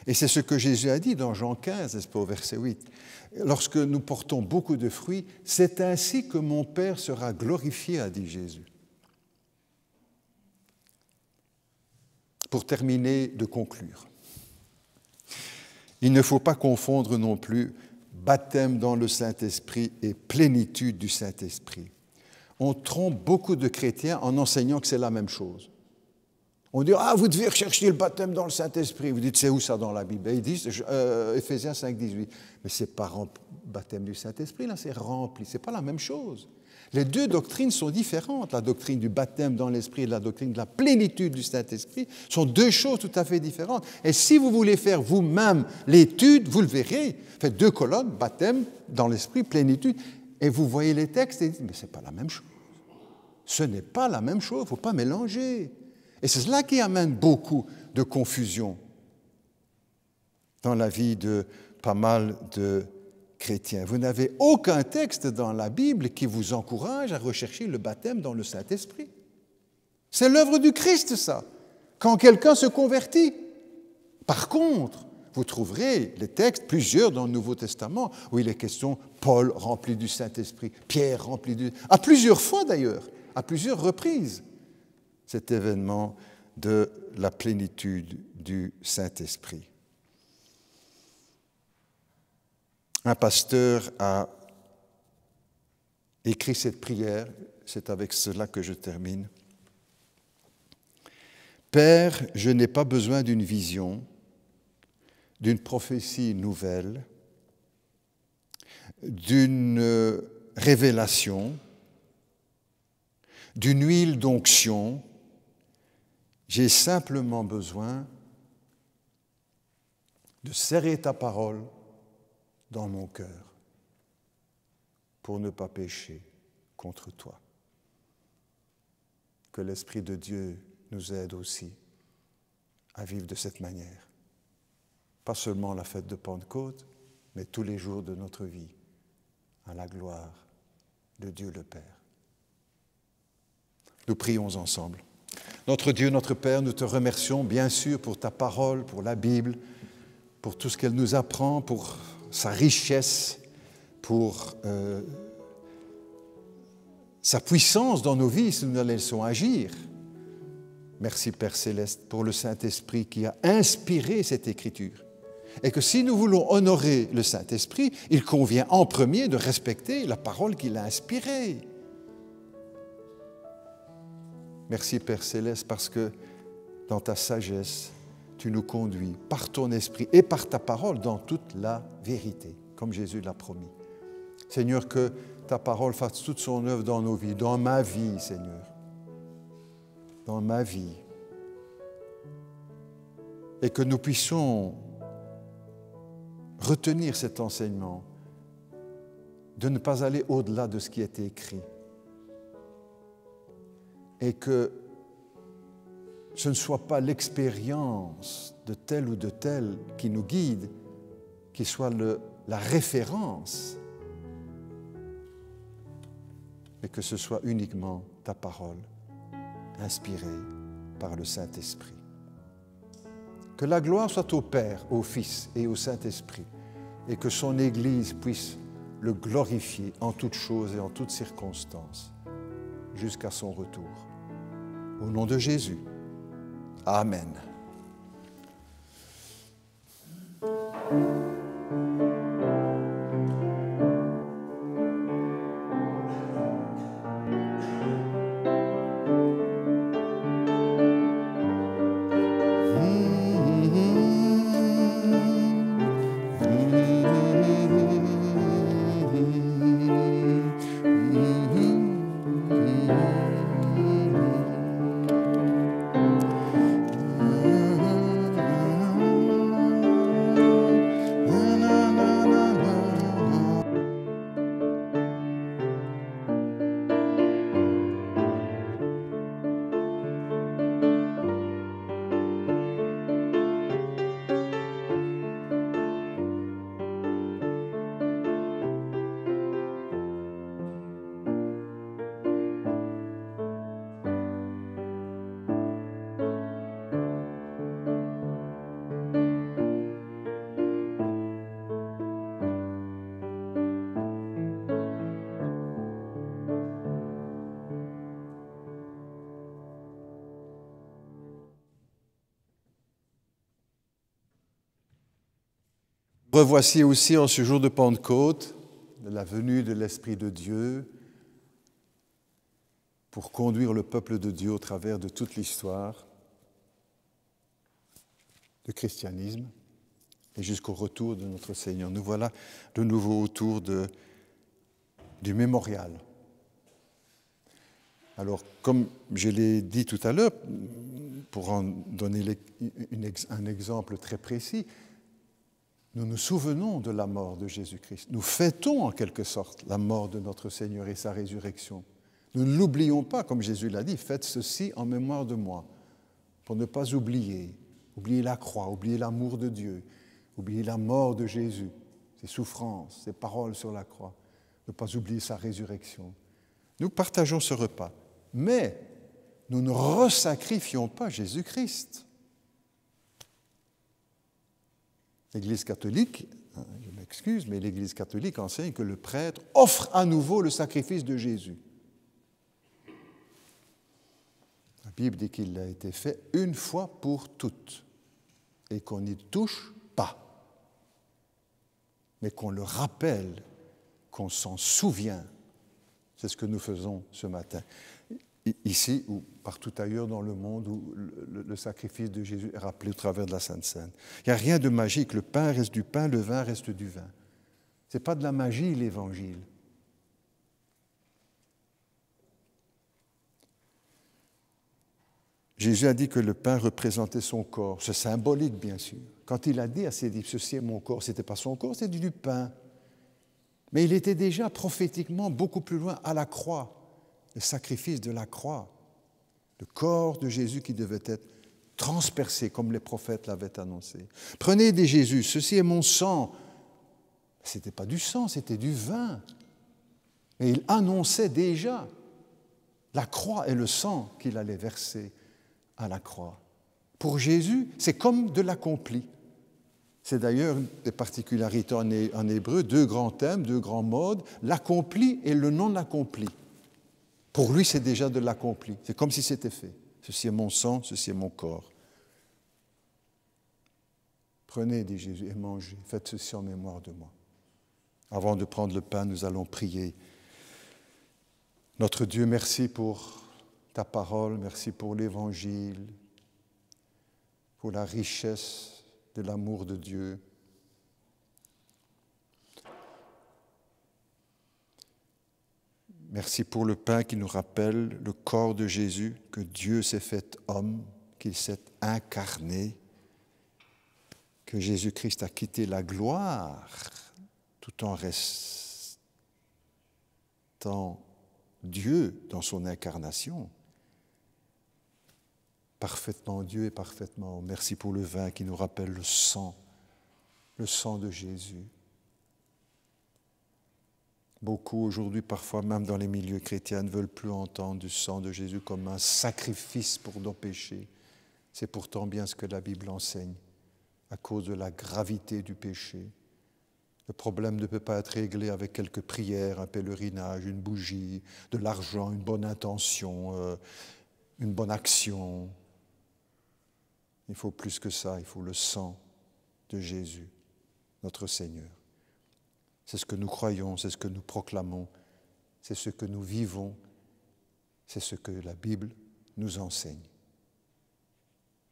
Et c'est ce que Jésus a dit dans Jean 15, n'est-ce pas, au verset 8. Lorsque nous portons beaucoup de fruits, c'est ainsi que mon Père sera glorifié, a dit Jésus. Pour terminer, de conclure. Il ne faut pas confondre non plus baptême dans le Saint-Esprit et plénitude du Saint-Esprit. On trompe beaucoup de chrétiens en enseignant que c'est la même chose. On dit, ah, vous devez rechercher le baptême dans le Saint-Esprit. Vous dites, c'est où ça dans la Bible? Ils disent, Éphésiens 5, 18. Mais ce n'est pas baptême du Saint-Esprit, là, c'est rempli. Ce n'est pas la même chose. Les deux doctrines sont différentes. La doctrine du baptême dans l'Esprit et la doctrine de la plénitude du Saint-Esprit sont deux choses tout à fait différentes. Et si vous voulez faire vous-même l'étude, vous le verrez. Faites 2 colonnes, baptême dans l'Esprit, plénitude, et vous voyez les textes et dites, mais ce n'est pas la même chose. Ce n'est pas la même chose, il ne faut pas mélanger. Et c'est cela qui amène beaucoup de confusion dans la vie de pas mal de chrétiens. Vous n'avez aucun texte dans la Bible qui vous encourage à rechercher le baptême dans le Saint-Esprit. C'est l'œuvre du Christ, ça, quand quelqu'un se convertit. Par contre, vous trouverez les textes, plusieurs dans le Nouveau Testament, où il est question Paul rempli du Saint-Esprit, Pierre rempli du... À plusieurs fois d'ailleurs, à plusieurs reprises, cet événement de la plénitude du Saint-Esprit. Un pasteur a écrit cette prière, c'est avec cela que je termine. Père, je n'ai pas besoin d'une vision, d'une prophétie nouvelle, d'une révélation, d'une huile d'onction. J'ai simplement besoin de serrer ta parole dans mon cœur pour ne pas pécher contre toi. Que l'Esprit de Dieu nous aide aussi à vivre de cette manière. Pas seulement la fête de Pentecôte, mais tous les jours de notre vie, à la gloire de Dieu le Père. Nous prions ensemble. Notre Dieu, notre Père, nous te remercions bien sûr pour ta parole, pour la Bible, pour tout ce qu'elle nous apprend, pour sa richesse, pour sa puissance dans nos vies si nous la laissons agir. Merci Père Céleste pour le Saint-Esprit qui a inspiré cette écriture. Et que si nous voulons honorer le Saint-Esprit, il convient en premier de respecter la parole qu'il a inspirée. Merci Père Céleste parce que dans ta sagesse, tu nous conduis par ton esprit et par ta parole dans toute la vérité, comme Jésus l'a promis. Seigneur, que ta parole fasse toute son œuvre dans nos vies, dans ma vie, Seigneur, dans ma vie. Et que nous puissions retenir cet enseignement, de ne pas aller au-delà de ce qui est écrit. Et que ce ne soit pas l'expérience de tel ou de tel qui nous guide, qui soit la référence, mais que ce soit uniquement ta parole, inspirée par le Saint-Esprit. Que la gloire soit au Père, au Fils et au Saint-Esprit, et que son Église puisse le glorifier en toutes choses et en toutes circonstances, jusqu'à son retour. Au nom de Jésus. Amen. Revoici aussi en ce jour de Pentecôte la venue de l'Esprit de Dieu pour conduire le peuple de Dieu au travers de toute l'histoire du christianisme et jusqu'au retour de notre Seigneur. Nous voilà de nouveau autour du mémorial. Alors, comme je l'ai dit tout à l'heure, pour en donner un exemple très précis, nous nous souvenons de la mort de Jésus-Christ. Nous fêtons en quelque sorte la mort de notre Seigneur et sa résurrection. Nous ne l'oublions pas, comme Jésus l'a dit, faites ceci en mémoire de moi, pour ne pas oublier la croix, oublier l'amour de Dieu, oublier la mort de Jésus, ses souffrances, ses paroles sur la croix, ne pas oublier sa résurrection. Nous partageons ce repas, mais nous ne resacrifions pas Jésus-Christ. L'Église catholique, je m'excuse, mais l'Église catholique enseigne que le prêtre offre à nouveau le sacrifice de Jésus. La Bible dit qu'il a été fait une fois pour toutes et qu'on n'y touche pas, mais qu'on le rappelle, qu'on s'en souvient. C'est ce que nous faisons ce matin. Ici ou partout ailleurs dans le monde où le sacrifice de Jésus est rappelé au travers de la Sainte Seine. Il n'y a rien de magique. Le pain reste du pain, le vin reste du vin. Ce n'est pas de la magie, l'Évangile. Jésus a dit que le pain représentait son corps. C'est symbolique, bien sûr. Quand il a dit à ses disciples, ceci est mon corps, ce n'était pas son corps, c'était du pain. Mais il était déjà prophétiquement beaucoup plus loin à la croix, le sacrifice de la croix, le corps de Jésus qui devait être transpercé comme les prophètes l'avaient annoncé. Prenez de Jésus, ceci est mon sang. Ce n'était pas du sang, c'était du vin. Mais il annonçait déjà la croix et le sang qu'il allait verser à la croix. Pour Jésus, c'est comme de l'accompli. C'est d'ailleurs une des particularités en hébreu, deux grands thèmes, deux grands modes, l'accompli et le non accompli. Pour lui, c'est déjà de l'accompli. C'est comme si c'était fait. Ceci est mon sang, ceci est mon corps. Prenez, dit Jésus, et mangez. Faites ceci en mémoire de moi. Avant de prendre le pain, nous allons prier. Notre Dieu, merci pour ta parole, merci pour l'Évangile, pour la richesse de l'amour de Dieu. Merci pour le pain qui nous rappelle le corps de Jésus, que Dieu s'est fait homme, qu'il s'est incarné, que Jésus-Christ a quitté la gloire tout en restant Dieu dans son incarnation. Parfaitement Dieu et parfaitement homme. Merci pour le vin qui nous rappelle le sang de Jésus. Beaucoup aujourd'hui, parfois même dans les milieux chrétiens, ne veulent plus entendre du sang de Jésus comme un sacrifice pour nos péchés. C'est pourtant bien ce que la Bible enseigne, à cause de la gravité du péché. Le problème ne peut pas être réglé avec quelques prières, un pèlerinage, une bougie, de l'argent, une bonne intention, une bonne action. Il faut plus que ça, il faut le sang de Jésus, notre Seigneur. C'est ce que nous croyons, c'est ce que nous proclamons, c'est ce que nous vivons, c'est ce que la Bible nous enseigne.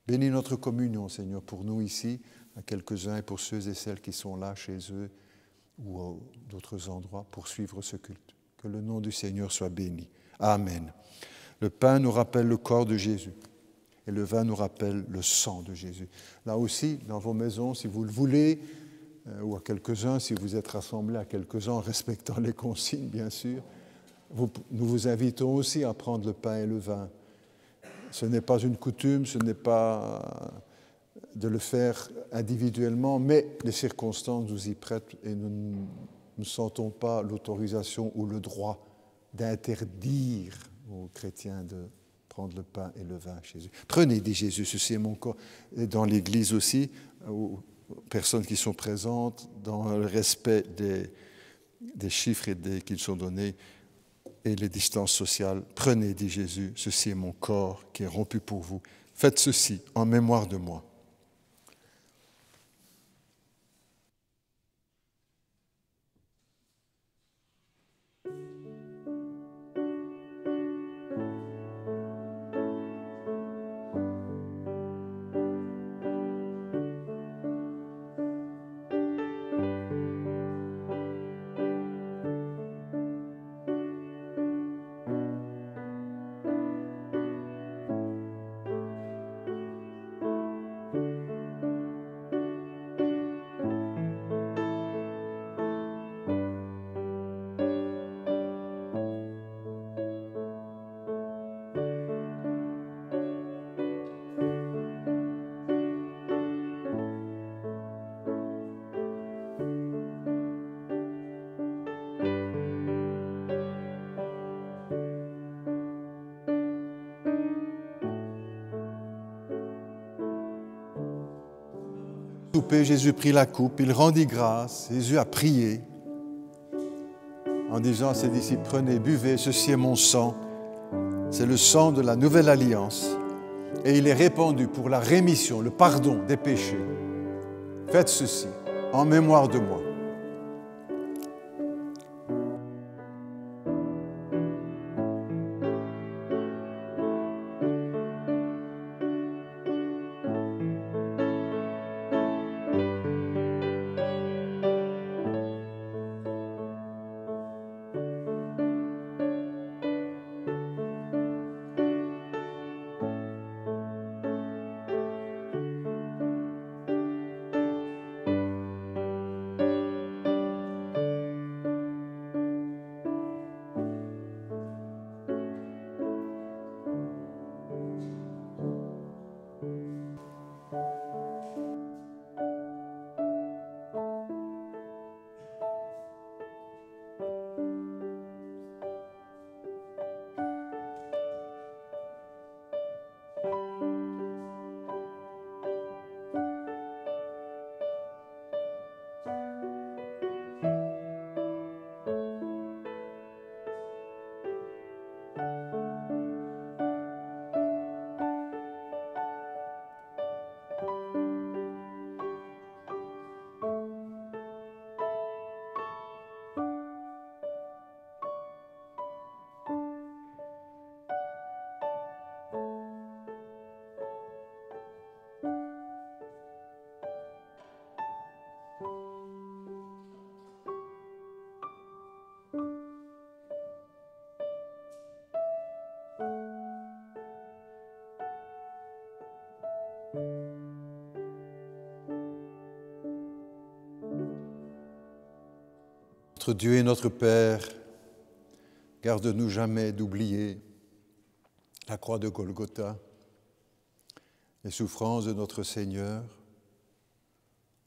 Bénis notre communion, Seigneur, pour nous ici, à quelques-uns, et pour ceux et celles qui sont là chez eux ou à d'autres endroits pour suivre ce culte. Que le nom du Seigneur soit béni. Amen. Le pain nous rappelle le corps de Jésus et le vin nous rappelle le sang de Jésus. Là aussi, dans vos maisons, si vous le voulez, ou à quelques-uns, si vous êtes rassemblés à quelques-uns, en respectant les consignes, bien sûr, nous vous invitons aussi à prendre le pain et le vin. Ce n'est pas une coutume, ce n'est pas de le faire individuellement, mais les circonstances nous y prêtent et nous ne sentons pas l'autorisation ou le droit d'interdire aux chrétiens de prendre le pain et le vin chez eux. Prenez, dit Jésus, ceci est mon corps. Et dans l'Église aussi, aux personnes qui sont présentes, dans le respect des chiffres qui sont donnés et les distances sociales, prenez, dit Jésus, ceci est mon corps qui est rompu pour vous. Faites ceci en mémoire de moi. Jésus prit la coupe, il rendit grâce, Jésus a prié en disant à ses disciples, prenez, buvez, ceci est mon sang, c'est le sang de la nouvelle alliance et il est répandu pour la rémission, le pardon des péchés. Faites ceci en mémoire de moi. Notre Dieu et notre Père, garde-nous jamais d'oublier la croix de Golgotha, les souffrances de notre Seigneur,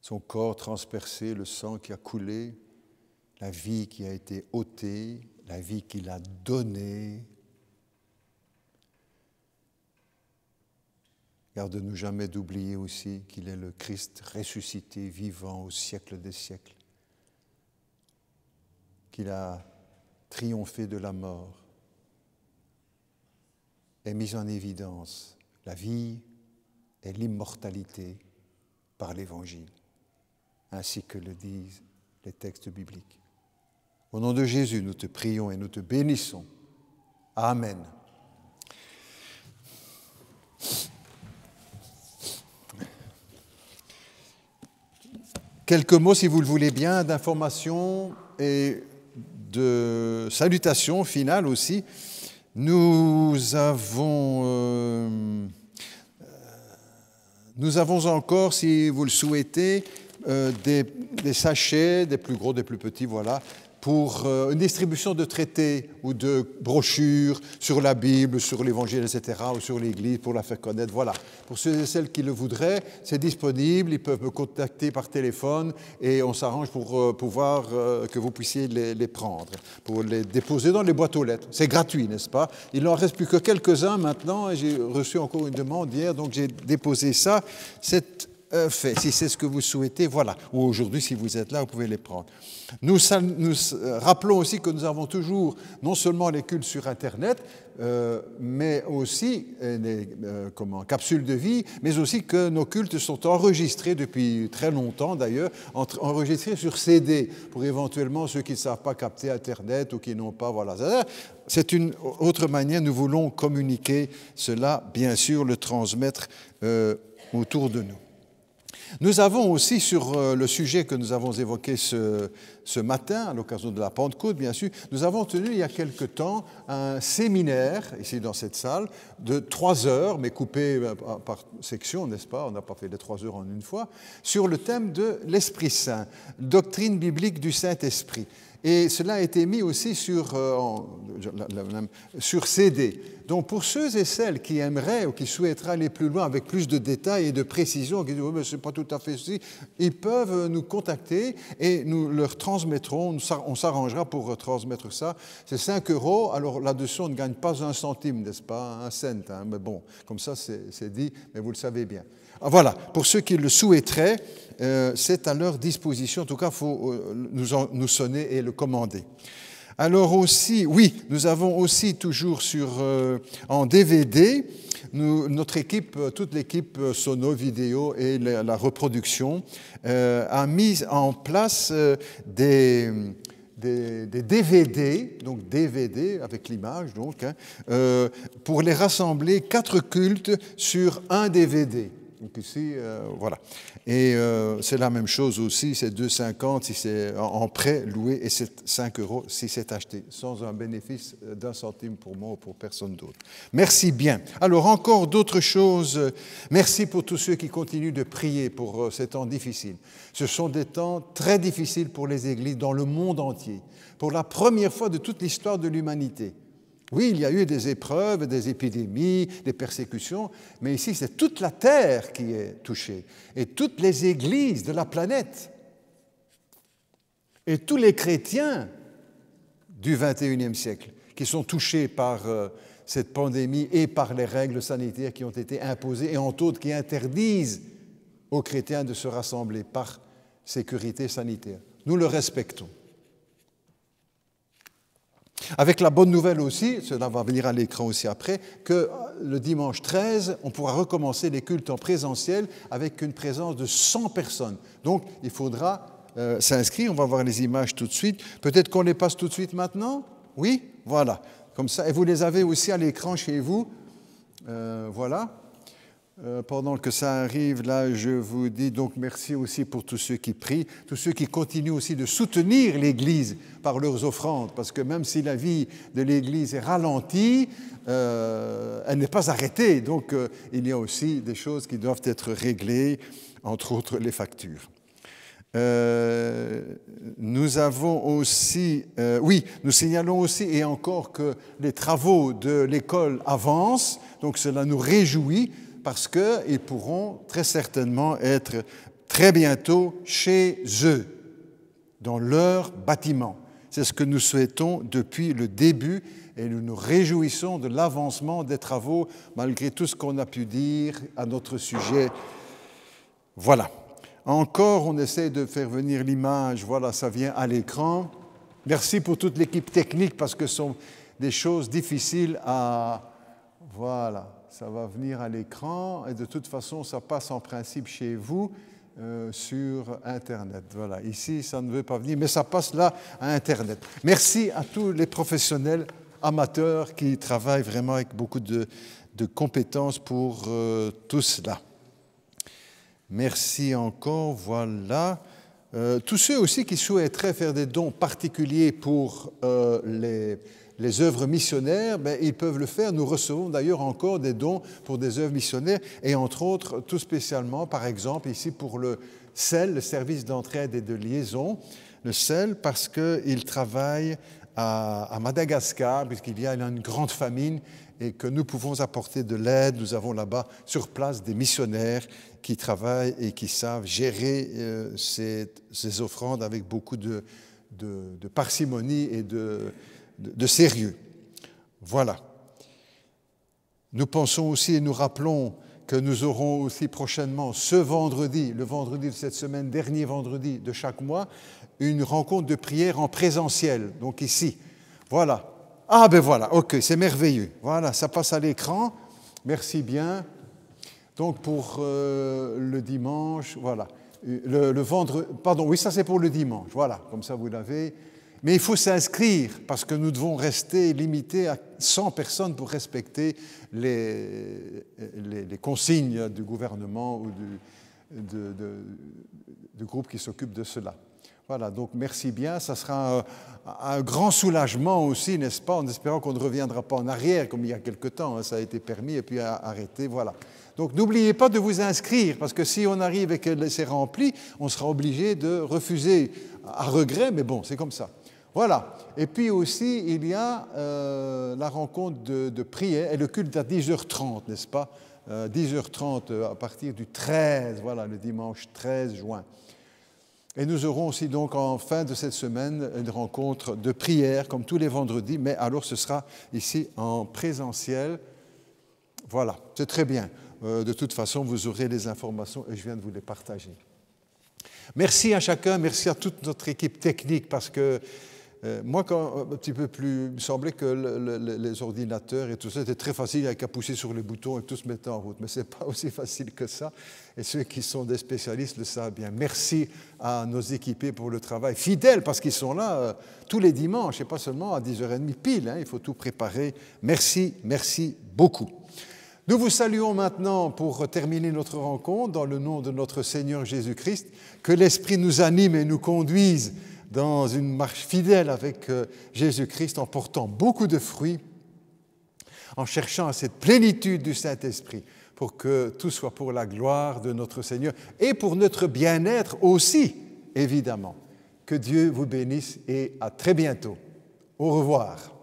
son corps transpercé, le sang qui a coulé, la vie qui a été ôtée, la vie qu'il a donnée. Garde-nous jamais d'oublier aussi qu'il est le Christ ressuscité, vivant au siècle des siècles, qu'il a triomphé de la mort et mis en évidence la vie et l'immortalité par l'Évangile, ainsi que le disent les textes bibliques. Au nom de Jésus, nous te prions et nous te bénissons. Amen. Quelques mots, si vous le voulez bien, d'information et de salutation finale aussi. Nous avons encore, si vous le souhaitez, des sachets, des plus gros, des plus petits, voilà, pour une distribution de traités ou de brochures sur la Bible, sur l'Évangile, etc., ou sur l'Église, pour la faire connaître. Voilà. Pour ceux et celles qui le voudraient, c'est disponible. Ils peuvent me contacter par téléphone et on s'arrange pour pouvoir que vous puissiez les prendre, pour les déposer dans les boîtes aux lettres. C'est gratuit, n'est-ce pas? Il n'en reste plus que quelques-uns maintenant et j'ai reçu encore une demande hier, donc j'ai déposé ça. C'est fait. Si c'est ce que vous souhaitez, voilà. Ou aujourd'hui, si vous êtes là, vous pouvez les prendre. Nous rappelons aussi que nous avons toujours non seulement les cultes sur Internet, mais aussi des capsules de vie, mais aussi que nos cultes sont enregistrés depuis très longtemps d'ailleurs, enregistrés sur CD, pour éventuellement ceux qui ne savent pas capter Internet ou qui n'ont pas, voilà. C'est une autre manière, nous voulons communiquer cela, bien sûr, le transmettre autour de nous. Nous avons aussi, sur le sujet que nous avons évoqué ce matin, à l'occasion de la Pentecôte, bien sûr, nous avons tenu il y a quelque temps un séminaire, ici dans cette salle, de 3 heures, mais coupé par section, n'est-ce pas? On n'a pas fait les 3 heures en une fois, sur le thème de l'Esprit Saint, doctrine biblique du Saint-Esprit. Et cela a été mis aussi sur CD. Donc pour ceux et celles qui aimeraient ou qui souhaiteraient aller plus loin avec plus de détails et de précision, qui disent oh, « mais ce n'est pas tout à fait ceci », ils peuvent nous contacter et nous leur transmettrons, on s'arrangera pour transmettre ça. C'est 5 €, alors là-dessus on ne gagne pas un centime, n'est-ce pas, un cent, hein, mais bon, comme ça c'est dit, mais vous le savez bien. Voilà, pour ceux qui le souhaiteraient, c'est à leur disposition. En tout cas, il faut nous sonner et le commander. Alors aussi, oui, nous avons aussi toujours en DVD, notre équipe, toute l'équipe sono, vidéo et la reproduction a mis en place des DVD, donc DVD avec l'image, donc, hein, pour les rassembler 4 cultes sur un DVD. Donc ici, voilà. Et c'est la même chose aussi, c'est 2,50 si c'est en prêt loué et c'est 5 € si c'est acheté, sans un bénéfice d'un centime pour moi ou pour personne d'autre. Merci bien. Alors encore d'autres choses. Merci pour tous ceux qui continuent de prier pour ces temps difficiles. Ce sont des temps très difficiles pour les églises dans le monde entier, pour la première fois de toute l'histoire de l'humanité. Oui, il y a eu des épreuves, des épidémies, des persécutions, mais ici, c'est toute la terre qui est touchée, et toutes les églises de la planète, et tous les chrétiens du XXIe siècle qui sont touchés par cette pandémie et par les règles sanitaires qui ont été imposées, et entre autres qui interdisent aux chrétiens de se rassembler par sécurité sanitaire. Nous le respectons. Avec la bonne nouvelle aussi, cela va venir à l'écran aussi après, que le dimanche 13, on pourra recommencer les cultes en présentiel avec une présence de 100 personnes. Donc, il faudra s'inscrire. On va voir les images tout de suite. Peut-être qu'on les passe tout de suite maintenant? Oui? Voilà. Comme ça. Et vous les avez aussi à l'écran chez vous. Voilà. Pendant que ça arrive, là, je vous dis donc merci aussi pour tous ceux qui prient, tous ceux qui continuent aussi de soutenir l'Église par leurs offrandes, parce que même si la vie de l'Église est ralentie, elle n'est pas arrêtée. Donc, il y a aussi des choses qui doivent être réglées, entre autres les factures. Nous avons aussi, nous signalons aussi et encore que les travaux de l'école avancent, donc cela nous réjouit parce qu'ils pourront très certainement être très bientôt chez eux, dans leur bâtiment. C'est ce que nous souhaitons depuis le début et nous nous réjouissons de l'avancement des travaux malgré tout ce qu'on a pu dire à notre sujet. Voilà. Encore, on essaie de faire venir l'image. Voilà, ça vient à l'écran. Merci pour toute l'équipe technique parce que ce sont des choses difficiles à... Voilà, ça va venir à l'écran et de toute façon, ça passe en principe chez vous sur Internet. Voilà, ici, ça ne veut pas venir, mais ça passe là à Internet. Merci à tous les professionnels amateurs qui travaillent vraiment avec beaucoup de compétences pour tout cela. Merci encore, voilà. Tous ceux aussi qui souhaiteraient faire des dons particuliers pour les œuvres missionnaires, ils peuvent le faire. Nous recevons d'ailleurs encore des dons pour des œuvres missionnaires et entre autres, tout spécialement, par exemple, ici pour le CEL, le service d'entraide et de liaison, le CEL parce qu'il travaille à Madagascar, puisqu'il y a une grande famine et que nous pouvons apporter de l'aide. Nous avons là-bas sur place des missionnaires qui travaillent et qui savent gérer ces offrandes avec beaucoup de parcimonie et de sérieux. Voilà. Nous pensons aussi et nous rappelons que nous aurons aussi prochainement ce vendredi, le vendredi de cette semaine, dernier vendredi de chaque mois, une rencontre de prière en présentiel, donc ici. Voilà. Ah ben voilà, ok, c'est merveilleux. Voilà, ça passe à l'écran. Merci bien. Donc pour le dimanche, voilà. Le vendredi, pardon, oui, ça c'est pour le dimanche. Voilà, comme ça vous l'avez. Mais il faut s'inscrire parce que nous devons rester limités à 100 personnes pour respecter les consignes du gouvernement ou du groupe qui s'occupe de cela. Voilà, donc merci bien. Ça sera un grand soulagement aussi, n'est-ce pas, en espérant qu'on ne reviendra pas en arrière comme il y a quelque temps. Hein, ça a été permis et puis arrêté. Voilà. Donc n'oubliez pas de vous inscrire parce que si on arrive et que c'est rempli, on sera obligé de refuser à regret, mais bon, c'est comme ça. Voilà. Et puis aussi, il y a la rencontre de prière et le culte à 10h30, n'est-ce pas 10h30 à partir du 13, voilà, le dimanche 13 juin. Et nous aurons aussi donc en fin de cette semaine une rencontre de prière comme tous les vendredis, mais alors ce sera ici en présentiel. Voilà, c'est très bien. De toute façon, vous aurez les informations et je viens de vous les partager. Merci à chacun, merci à toute notre équipe technique parce que moi, quand un petit peu plus, il me semblait que les ordinateurs et tout ça, c'était très facile, il n'y avait qu'à pousser sur les boutons et tout se mettait en route. Mais ce n'est pas aussi facile que ça. Et ceux qui sont des spécialistes le savent bien. Merci à nos équipés pour le travail fidèle, parce qu'ils sont là tous les dimanches, et pas seulement à 10h30 pile. Hein, il faut tout préparer. Merci, merci beaucoup. Nous vous saluons maintenant pour terminer notre rencontre dans le nom de notre Seigneur Jésus-Christ. Que l'Esprit nous anime et nous conduise dans une marche fidèle avec Jésus-Christ en portant beaucoup de fruits, en cherchant à cette plénitude du Saint-Esprit pour que tout soit pour la gloire de notre Seigneur et pour notre bien-être aussi, évidemment. Que Dieu vous bénisse et à très bientôt. Au revoir.